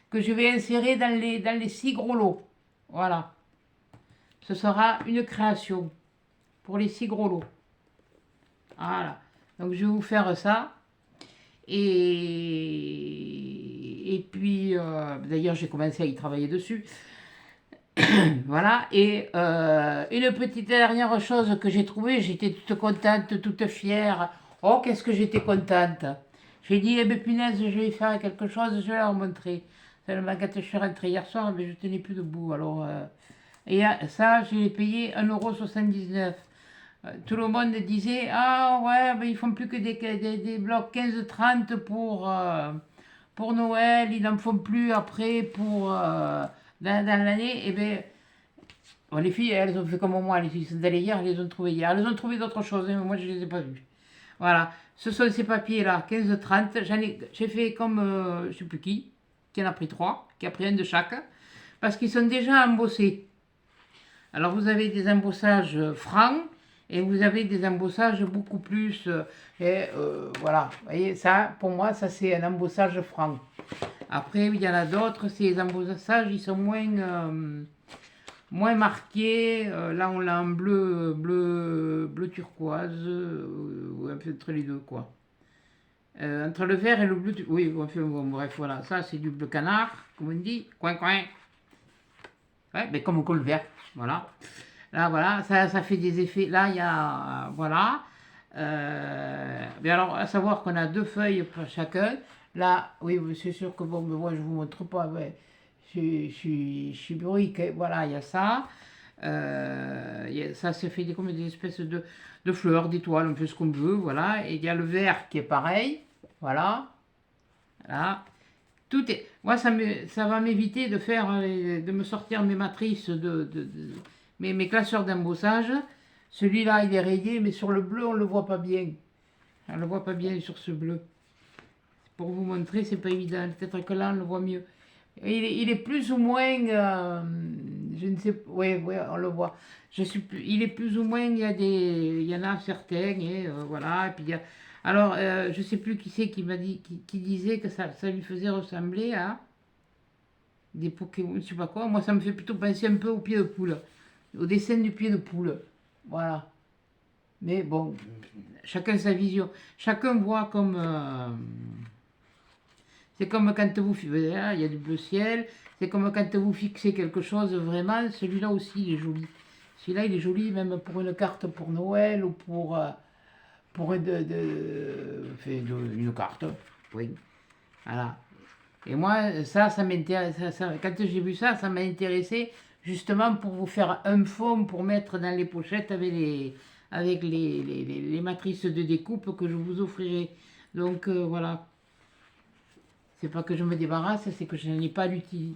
que je vais insérer dans les 6 gros lots, voilà, ce sera une création pour les 6 gros lots, voilà, donc je vais vous faire ça, et puis, d'ailleurs j'ai commencé à y travailler dessus. Voilà, et une petite dernière chose que j'ai trouvée, j'étais toute contente, toute fière. Oh, qu'est-ce que j'étais contente. J'ai dit, eh bien, punaise, je vais faire quelque chose, je vais leur montrer. Seulement, quand je suis rentrée hier soir, mais je tenais plus debout. Alors, et ça, je l'ai payé 1,79 €. Tout le monde disait, ah ouais, ben, ils font plus que des blocs 15-30 pour Noël, ils n'en font plus après dans l'année. Et bien, bon, les filles, elles ont fait comme moi, les filles sont allées hier, elles les ont trouvées hier. Elles ont trouvé d'autres choses, hein, mais moi je ne les ai pas vues. Voilà, ce sont ces papiers-là, 15-30. J'ai fait comme je ne sais plus qui en a pris 3, qui a pris un de chaque, parce qu'ils sont déjà embossés. Alors vous avez des embossages francs et vous avez des embossages beaucoup plus. Voilà, vous voyez, ça, pour moi, ça c'est un embossage franc. Après, il y en a d'autres, ces embossages, ils sont moins marqués. Là, on l'a en bleu turquoise, ou un peu entre les deux, quoi. Entre le vert et le bleu, oui, bon, bref, voilà, ça c'est du bleu canard, comme on dit, coin. Ouais, mais comme le vert, voilà. Là, voilà, ça fait des effets. Là, il y a, voilà. Mais alors, à savoir qu'on a 2 feuilles pour chacun. Là, oui, c'est sûr que bon, mais moi, je vous montre pas. Ouais. Je suis bureauique, hein. Voilà, il y a ça. Ça se fait comme des espèces de fleurs, d'étoiles, un peu ce qu'on veut. Voilà. Et il y a le vert qui est pareil. Voilà. Voilà. Tout est. Moi, ça va m'éviter de me sortir mes matrices mes classeurs d'embossage. Celui-là, il est rayé, mais sur le bleu, on ne le voit pas bien. On ne le voit pas bien sur ce bleu. Pour vous montrer, c'est pas évident. Peut-être que là, on le voit mieux. Il est plus ou moins. Je ne sais pas. Oui, on le voit. Il est plus ou moins. Il y en a certains. Et, voilà. Et puis alors, je ne sais plus qui c'est qui m'a dit, qui disait que ça lui faisait ressembler à des Pokémon, je sais pas quoi. Moi, ça me fait plutôt penser un peu au pied de poule, au dessin du pied de poule. Voilà. Mais bon, chacun sa vision. Chacun voit comme. C'est comme quand vous. Il y a du bleu ciel. C'est comme quand vous fixez quelque chose vraiment. Celui-là aussi, il est joli. Celui-là, il est joli même pour une carte pour Noël ou pour une carte. Oui. Voilà. Et moi, ça m'intéresse. Quand j'ai vu ça, ça m'a intéressé justement pour vous faire un fond pour mettre dans les pochettes avec les matrices de découpe que je vous offrirai. Donc voilà. C'est pas que je me débarrasse, c'est que je n'en ai pas l'utilité.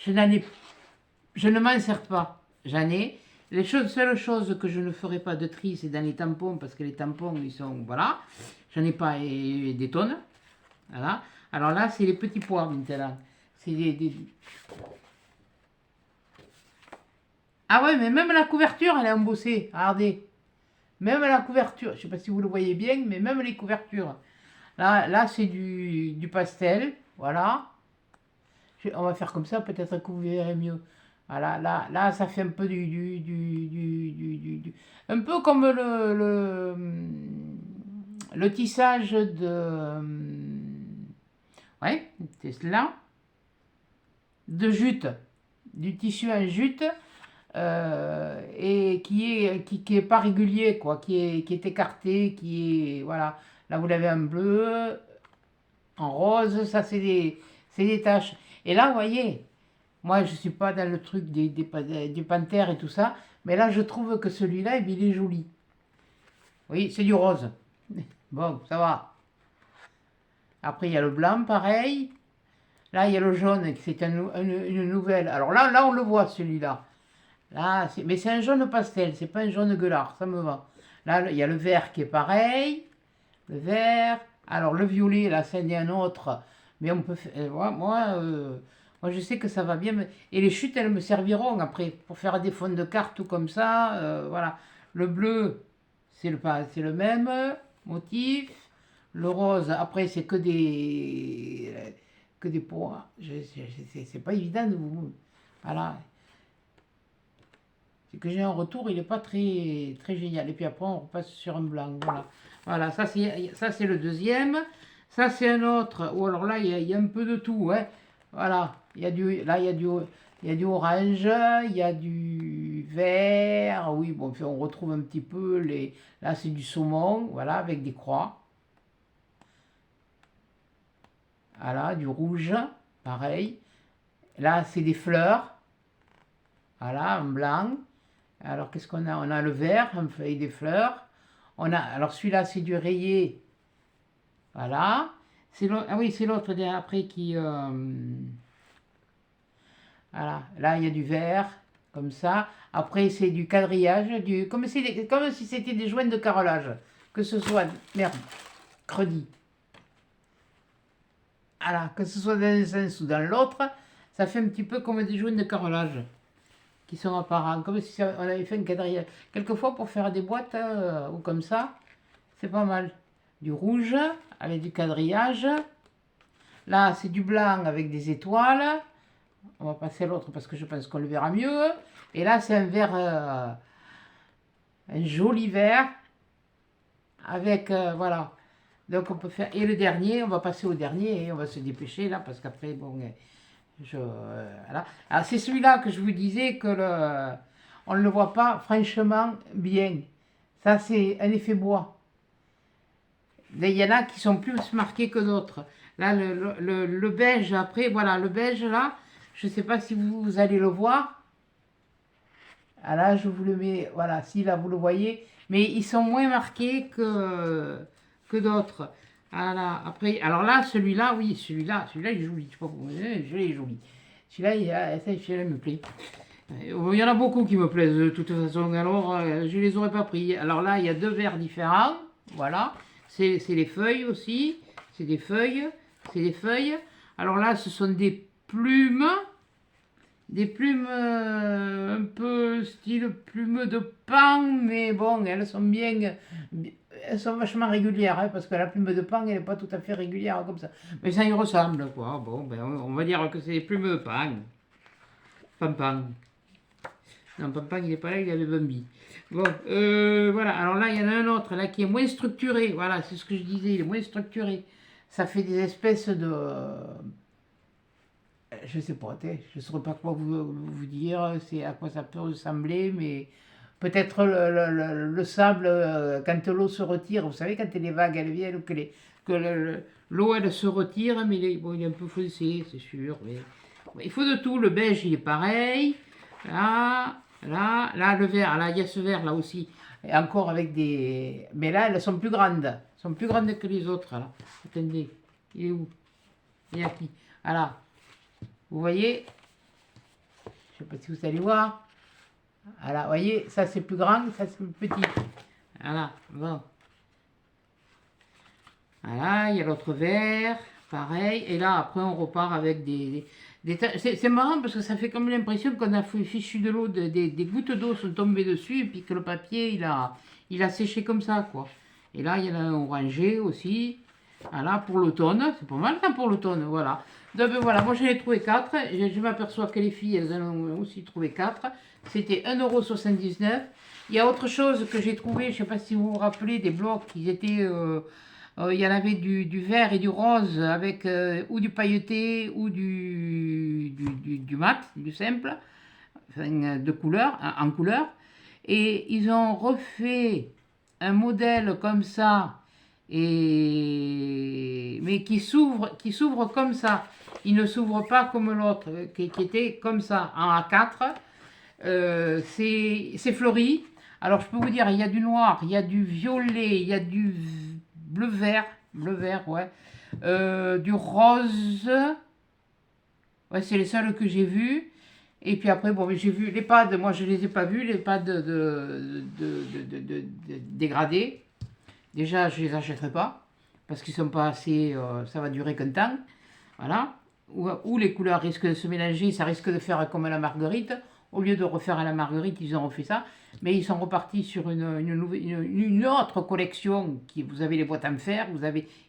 Je ne m'en sers pas. J'en ai. Seule chose que je ne ferai pas de tri, c'est dans les tampons, parce que les tampons, ils sont. Voilà. J'en ai pas des tonnes. Voilà. Alors là, c'est les petits pois maintenant. C'est Ah ouais, mais même la couverture, elle est embossée. Regardez. Même la couverture. Je ne sais pas si vous le voyez bien, mais même les couvertures. Là c'est du pastel. Voilà. On va faire comme ça, peut-être que vous verrez mieux. Voilà, là, ça fait un peu un peu comme le tissage ouais, c'est cela, de jute, du tissu en jute, et qui est pas régulier, quoi, qui est écarté, qui est, voilà. Là, vous l'avez en bleu, en rose, ça, c'est des taches. Et là, vous voyez, moi, je suis pas dans le truc des panthères et tout ça, mais là, je trouve que celui-là, il est joli. Oui, c'est du rose. Bon, ça va. Après, il y a le blanc, pareil. Là, il y a le jaune, c'est une nouvelle. Alors là, on le voit, celui-là. Là, mais c'est un jaune pastel, c'est pas un jaune gueulard, ça me va. Là, il y a le vert qui est pareil. Le vert. Alors, le violet, là, c'est un autre. Mais on peut faire. Moi, je sais que ça va bien. Et les chutes, elles me serviront après pour faire des fonds de cartes ou comme ça. Voilà. Le bleu, c'est le même motif. Le rose, après, c'est que des points. C'est pas évident de vous. Voilà. C'est que j'ai un retour, il n'est pas très génial. Et puis après, on repasse sur un blanc. Voilà. Voilà, ça c'est le deuxième. Ça c'est un autre. Ou alors là, il y a un peu de tout. Hein. Voilà. Là, il y a du orange, il y a du vert. Oui, bon, puis on retrouve un petit peu les. Là, c'est du saumon, voilà, avec des croix. Voilà, du rouge, pareil. Là, c'est des fleurs. Voilà, en blanc. Alors, qu'est-ce qu'on a? On a le vert, en feuille des fleurs. Alors, celui-là, c'est du rayé. Voilà. Ah oui, c'est l'autre après qui. Voilà. Là, il y a du vert, comme ça. Après, c'est du quadrillage, comme si c'était des joints de carrelage. Que ce soit. Merde. Crédit. Voilà. Que ce soit dans un sens ou dans l'autre, ça fait un petit peu comme des joints de carrelage qui sont apparents, comme si on avait fait un quadrillage. Quelquefois, pour faire des boîtes ou comme ça, c'est pas mal. Du rouge avec du quadrillage. Là, c'est du blanc avec des étoiles. On va passer à l'autre parce que je pense qu'on le verra mieux. Et là, c'est un vert, un joli vert avec, voilà. Donc, on peut faire. Et le dernier, on va passer au dernier et on va se dépêcher là parce qu'après, bon. Voilà. Alors c'est celui-là que je vous disais que on ne le voit pas franchement bien. Ça c'est un effet bois. Il y en a qui sont plus marqués que d'autres. Là le beige après, voilà le beige là, je ne sais pas si vous allez le voir. Ah, là je vous le mets, voilà, si là vous le voyez, mais ils sont moins marqués que d'autres. Voilà. Après, alors là, celui-là, oui, celui-là, il est joli. Je sais pas pourquoi, celui-là il est joli. Celui-là, il me plaît. Il y en a beaucoup qui me plaisent de toute façon, alors je les aurais pas pris. Alors là, il y a deux verres différents, voilà. C'est les feuilles aussi, c'est des feuilles, c'est des feuilles. Alors là, ce sont des plumes un peu style plume de paon, mais bon, elles sont vachement régulières, hein, parce que la plume de paon, elle n'est pas tout à fait régulière comme ça. Mais ça y ressemble, quoi. Bon, ben, on va dire que c'est des plumes de paon. Pampan. Non, Pampan, il n'est pas là, il avait Bambi. Bon, voilà. Alors là, il y en a un autre, là, qui est moins structuré. Voilà, c'est ce que je disais, il est moins structuré. Ça fait des espèces de... je sais pas, je ne saurais pas quoi vous dire, c'est à quoi ça peut ressembler, mais peut-être le sable, quand l'eau se retire, vous savez, quand les vagues elles viennent, que l'eau elle se retire, mais bon, il est un peu foncé, c'est sûr, mais il faut de tout. Le beige il est pareil, là, le vert, là il y a ce vert là aussi, et encore avec des, mais là elles sont plus grandes que les autres, là. Attendez, il est où? Il est qui? Voilà. Vous voyez, je ne sais pas si vous allez voir. Voilà, vous voyez, ça c'est plus grand, ça c'est plus petit. Voilà, bon. Voilà, il y a l'autre vert, pareil. Et là, après, on repart avec c'est marrant parce que ça fait comme l'impression qu'on a fichu de l'eau, des gouttes d'eau sont tombées dessus et puis que le papier, il a séché comme ça, quoi. Et là, il y en a un orangé aussi. Voilà, pour l'automne. C'est pas mal ça pour l'automne, voilà. Donc voilà, moi j'en ai trouvé 4. Je m'aperçois que les filles, elles en ont aussi trouvé 4. C'était 1,79 €. Il y a autre chose que j'ai trouvé, je ne sais pas si vous vous rappelez, des blocs, ils étaient... il y en avait du vert et du rose avec ou du pailleté ou du mat, du simple, enfin, de couleur, en couleur. Et ils ont refait un modèle comme ça, mais qui s'ouvre comme ça. Il ne s'ouvre pas comme l'autre, qui était comme ça, en A4. C'est fleuri. Alors je peux vous dire, il y a du noir, il y a du violet, il y a du bleu-vert, ouais. Du rose, ouais, c'est les seuls que j'ai vus. Et puis après, bon, j'ai vu les pads, moi je les ai pas vus, les pads dégradés. Déjà, je les achèterai pas, parce qu'ils sont pas assez, ça va durer qu'un temps. Voilà. Ou les couleurs risquent de se mélanger, ça risque de faire comme la marguerite. Au lieu de refaire à la marguerite, ils ont refait ça. Mais ils sont repartis sur une autre collection. Vous avez les boîtes en fer,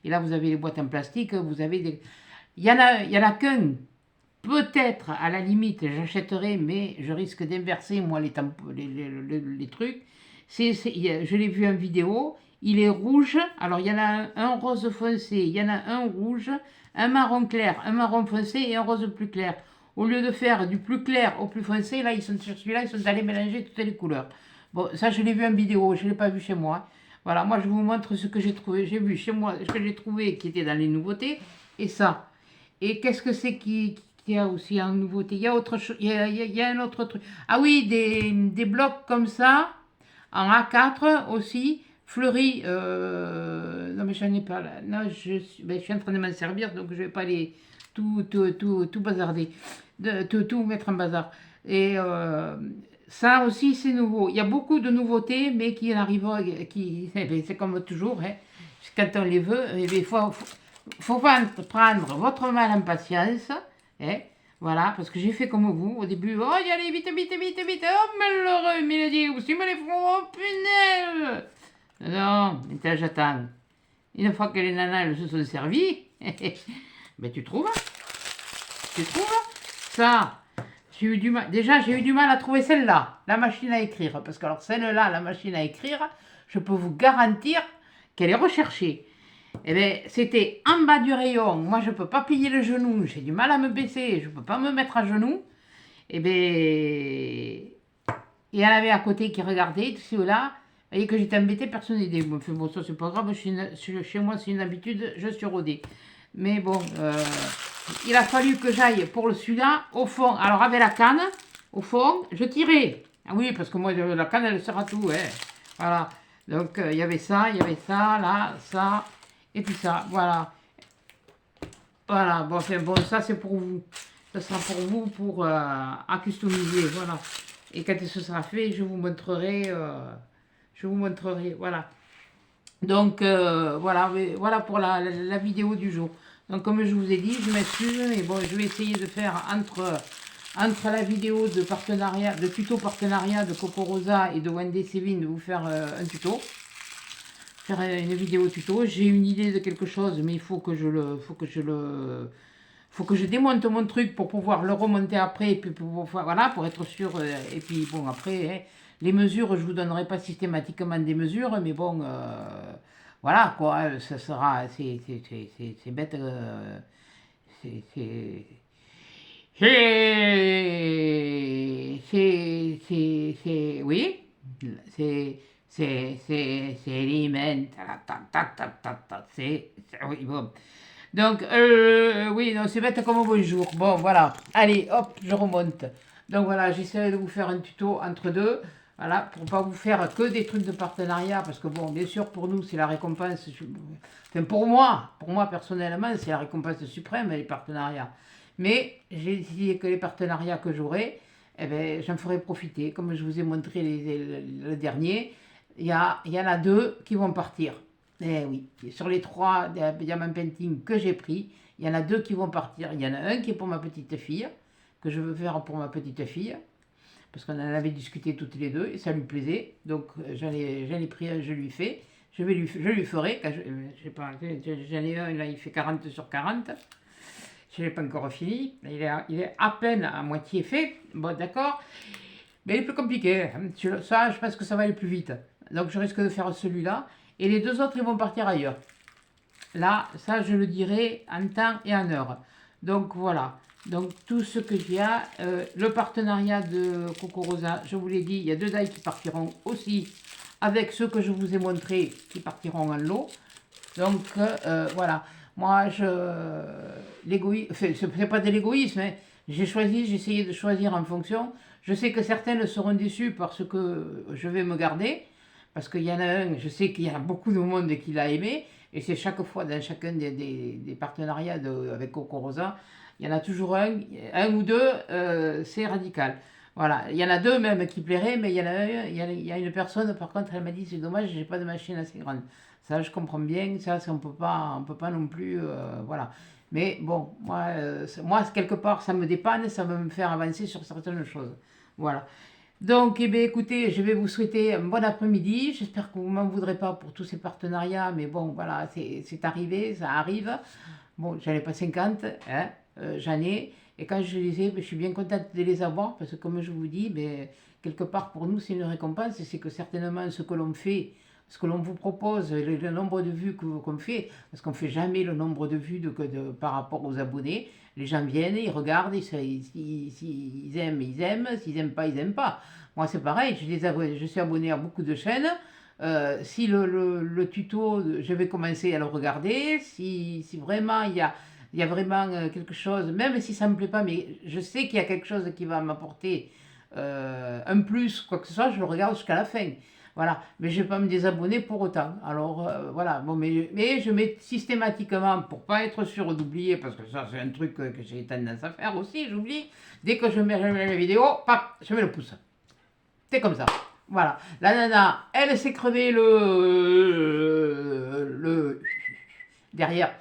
et là vous avez les boîtes en plastique. Il y en a qu'un. Peut-être, à la limite, j'achèterai, mais je risque d'inverser, moi, les trucs. Je l'ai vu en vidéo. Il est rouge. Alors, il y en a un rose foncé, il y en a un rouge, un marron clair, un marron foncé et un rose plus clair. Au lieu de faire du plus clair au plus foncé, là, sur celui-là, ils sont allés mélanger toutes les couleurs. Bon, ça, je l'ai vu en vidéo, je ne l'ai pas vu chez moi. Voilà, moi, je vous montre ce que j'ai trouvé. J'ai vu chez moi, ce que j'ai trouvé qui était dans les nouveautés, et ça. Et qu'est-ce que c'est qu'il y a aussi en nouveauté? Il y a autre chose, il y a un autre truc. Ah oui, des blocs comme ça, en A4 aussi, fleuris. Non, mais j'en ai pas là. Non, je suis en train de m'en servir, donc je vais pas les tout bazarder, tout mettre en bazar. Et ça aussi, c'est nouveau. Il y a beaucoup de nouveautés, mais qui arrivent, c'est comme toujours, hein. Quand on les veut, il faut pas prendre votre mal en patience, hein. Voilà, parce que j'ai fait comme vous au début. Oh, y allez, vite, vite, vite, vite. Oh, malheureux, mais il a dit, aussi me les font, oh, punaise. Non, maintenant j'attends. Une fois que les nanas elles se sont servies, ben tu trouves, ça. J'ai eu du mal. Déjà, j'ai eu du mal à trouver celle-là, la machine à écrire, parce que alors celle-là, la machine à écrire, je peux vous garantir qu'elle est recherchée. Eh bien, c'était en bas du rayon. Moi, je ne peux pas plier le genou. J'ai du mal à me baisser. Je ne peux pas me mettre à genoux. Eh bien, il y en avait à côté qui regardait, tout cela. Vous voyez que j'étais embêtée, personne n'aidait. Bon, ça, c'est pas grave. Chez moi, c'est une habitude. Je suis rodée. Mais bon, il a fallu que j'aille pour celui-là, au fond. Alors, avec la canne, au fond, je tirais. Ah oui, parce que moi, la canne, elle sert à tout. Hein. Voilà. Donc, il y avait ça, là, ça. Et puis ça, voilà. Voilà, bon, enfin, bon, ça c'est pour vous. Ça sera pour vous, à customiser, voilà. Et quand ce sera fait, je vous montrerai, voilà. Donc, voilà pour la vidéo du jour. Donc, comme je vous ai dit, je m'excuse, mais bon, je vais essayer de faire entre la vidéo de partenariat, de tuto partenariat de Coco Rosa et de Wendy Sevin, de vous faire un tuto. Faire une vidéo tuto. J'ai une idée de quelque chose, mais il faut que je démonte mon truc pour pouvoir le remonter après, et puis voilà, pour être sûr. Et puis bon, après, hein, les mesures, je vous donnerai pas systématiquement des mesures, mais bon, voilà quoi, ça sera, c'est bête, c'est, c'est, oui, c'est élément, oui, bon. Donc, oui, non, c'est bête comme bonjour. Bon, voilà. Allez, hop, je remonte. Donc voilà, j'essaie de vous faire un tuto entre deux. Voilà, pour pas vous faire que des trucs de partenariat, parce que bon, bien sûr, pour nous, c'est la récompense. Enfin, pour moi personnellement, c'est la récompense suprême, les partenariats. Mais j'ai décidé que les partenariats que j'aurai, eh ben, j'en ferai profiter. Comme je vous ai montré le dernier, il y en a 2 qui vont partir. Eh oui, sur les 3 diamant painting que j'ai pris, il y en a 2 qui vont partir. Il y en a un qui est pour ma petite fille, que je veux faire pour ma petite fille, parce qu'on en avait discuté toutes les deux et ça lui plaisait. Donc j'en ai pris un, je lui fais. je lui ferai, quand je sais pas, j'en ai un, là, il fait 40 sur 40. Je ne l'ai pas encore fini. Il est à peine à moitié fait. Bon, d'accord. Mais il est plus compliqué. Ça, je pense que ça va aller plus vite. Donc, je risque de faire celui-là. Et les deux autres, ils vont partir ailleurs. Là, ça, je le dirai en temps et en heure. Donc, voilà. Donc, tout ce que j'ai à... le partenariat de Coco Rosa, je vous l'ai dit, il y a 2 die qui partiront aussi avec ceux que je vous ai montrés qui partiront en lot. Donc, voilà. Moi, l'égoïsme, enfin, c'est pas de l'égoïsme, hein. J'ai essayé de choisir en fonction. Je sais que certaines seront déçues parce que je vais me garder. Parce qu'il y en a un, je sais qu'il y a beaucoup de monde qui l'a aimé. Et c'est chaque fois dans chacun des partenariats avec Coco Rosa, il y en a toujours un ou deux, c'est radical. Voilà, il y en a 2 même qui plairaient, mais il y en a il y a une personne, par contre, elle m'a dit c'est dommage, j'ai pas de machine assez grande. Ça, je comprends bien, ça, on peut pas non plus, voilà. Mais bon, moi, quelque part, ça me dépanne, ça va me faire avancer sur certaines choses. Voilà. Donc, eh bien, écoutez, je vais vous souhaiter un bon après-midi. J'espère que vous ne m'en voudrez pas pour tous ces partenariats, mais bon, voilà, c'est arrivé, ça arrive. Bon, j'en ai pas 50, hein, j'en ai. Et quand je les ai, ben, je suis bien contente de les avoir, parce que comme je vous dis, ben, quelque part pour nous, c'est une récompense. C'est que certainement ce que l'on fait, ce que l'on vous propose, le nombre de vues qu'on fait, parce qu'on ne fait jamais le nombre de vues par rapport aux abonnés. Les gens viennent, ils regardent, s'ils aiment, ils aiment, s'ils n'aiment pas, ils n'aiment pas. Moi, c'est pareil, je suis abonné à beaucoup de chaînes. Si le tuto, je vais commencer à le regarder. Si vraiment il y a vraiment quelque chose, même si ça ne me plaît pas, mais je sais qu'il y a quelque chose qui va m'apporter un plus, quoi que ce soit, je le regarde jusqu'à la fin. Voilà, mais je ne vais pas me désabonner pour autant. Alors voilà, bon, mais je mets systématiquement, pour pas être sûr d'oublier, parce que ça c'est un truc que j'ai tendance à faire aussi, j'oublie, dès que je mets la vidéo, paf, je mets le pouce. C'est comme ça. Voilà, la nana, elle s'est crevé le derrière.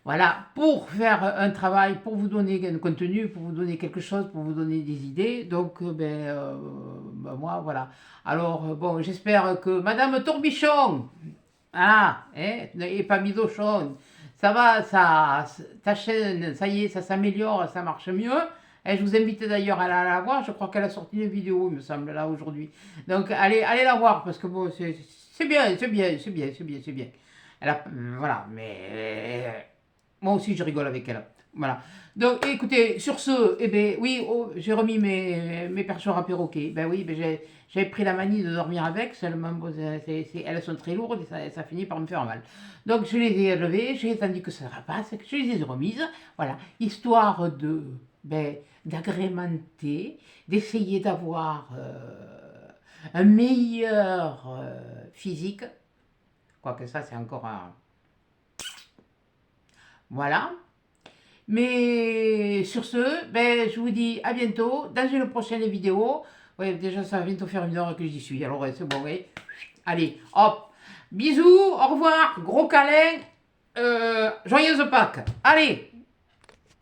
Voilà, pour faire un travail, pour vous donner un contenu, pour vous donner quelque chose, pour vous donner des idées. Donc, moi, voilà. Alors, bon, j'espère que Madame Torbichon, voilà, hein, et pas Midochon, ça va, ta chaîne, ça y est, ça s'améliore, ça marche mieux. Et je vous invite d'ailleurs à la voir, je crois qu'elle a sorti une vidéo, il me semble, là, aujourd'hui. Donc, allez la voir, parce que bon, c'est bien, c'est bien, c'est bien, c'est bien, c'est bien. Voilà, mais moi aussi je rigole avec elle. Voilà. Donc écoutez, sur ce, eh ben oui, oh, j'ai remis mes perchoirs à perroquet. Ben oui, ben j'ai pris la manie de dormir avec, seulement bon, elles sont très lourdes et ça finit par me faire mal. Donc je les ai levées, j'ai attendu que ça repasse, je les ai remises, voilà, histoire d'agrémenter, d'essayer d'avoir un meilleur physique. Quoique ça, c'est encore un... Voilà. Mais sur ce, ben, je vous dis à bientôt dans une prochaine vidéo. Oui, déjà, ça va bientôt faire 1 heure que j'y suis. Alors, ouais, c'est bon, oui. Allez, hop. Bisous, au revoir, gros câlin, joyeuse Pâques. Allez!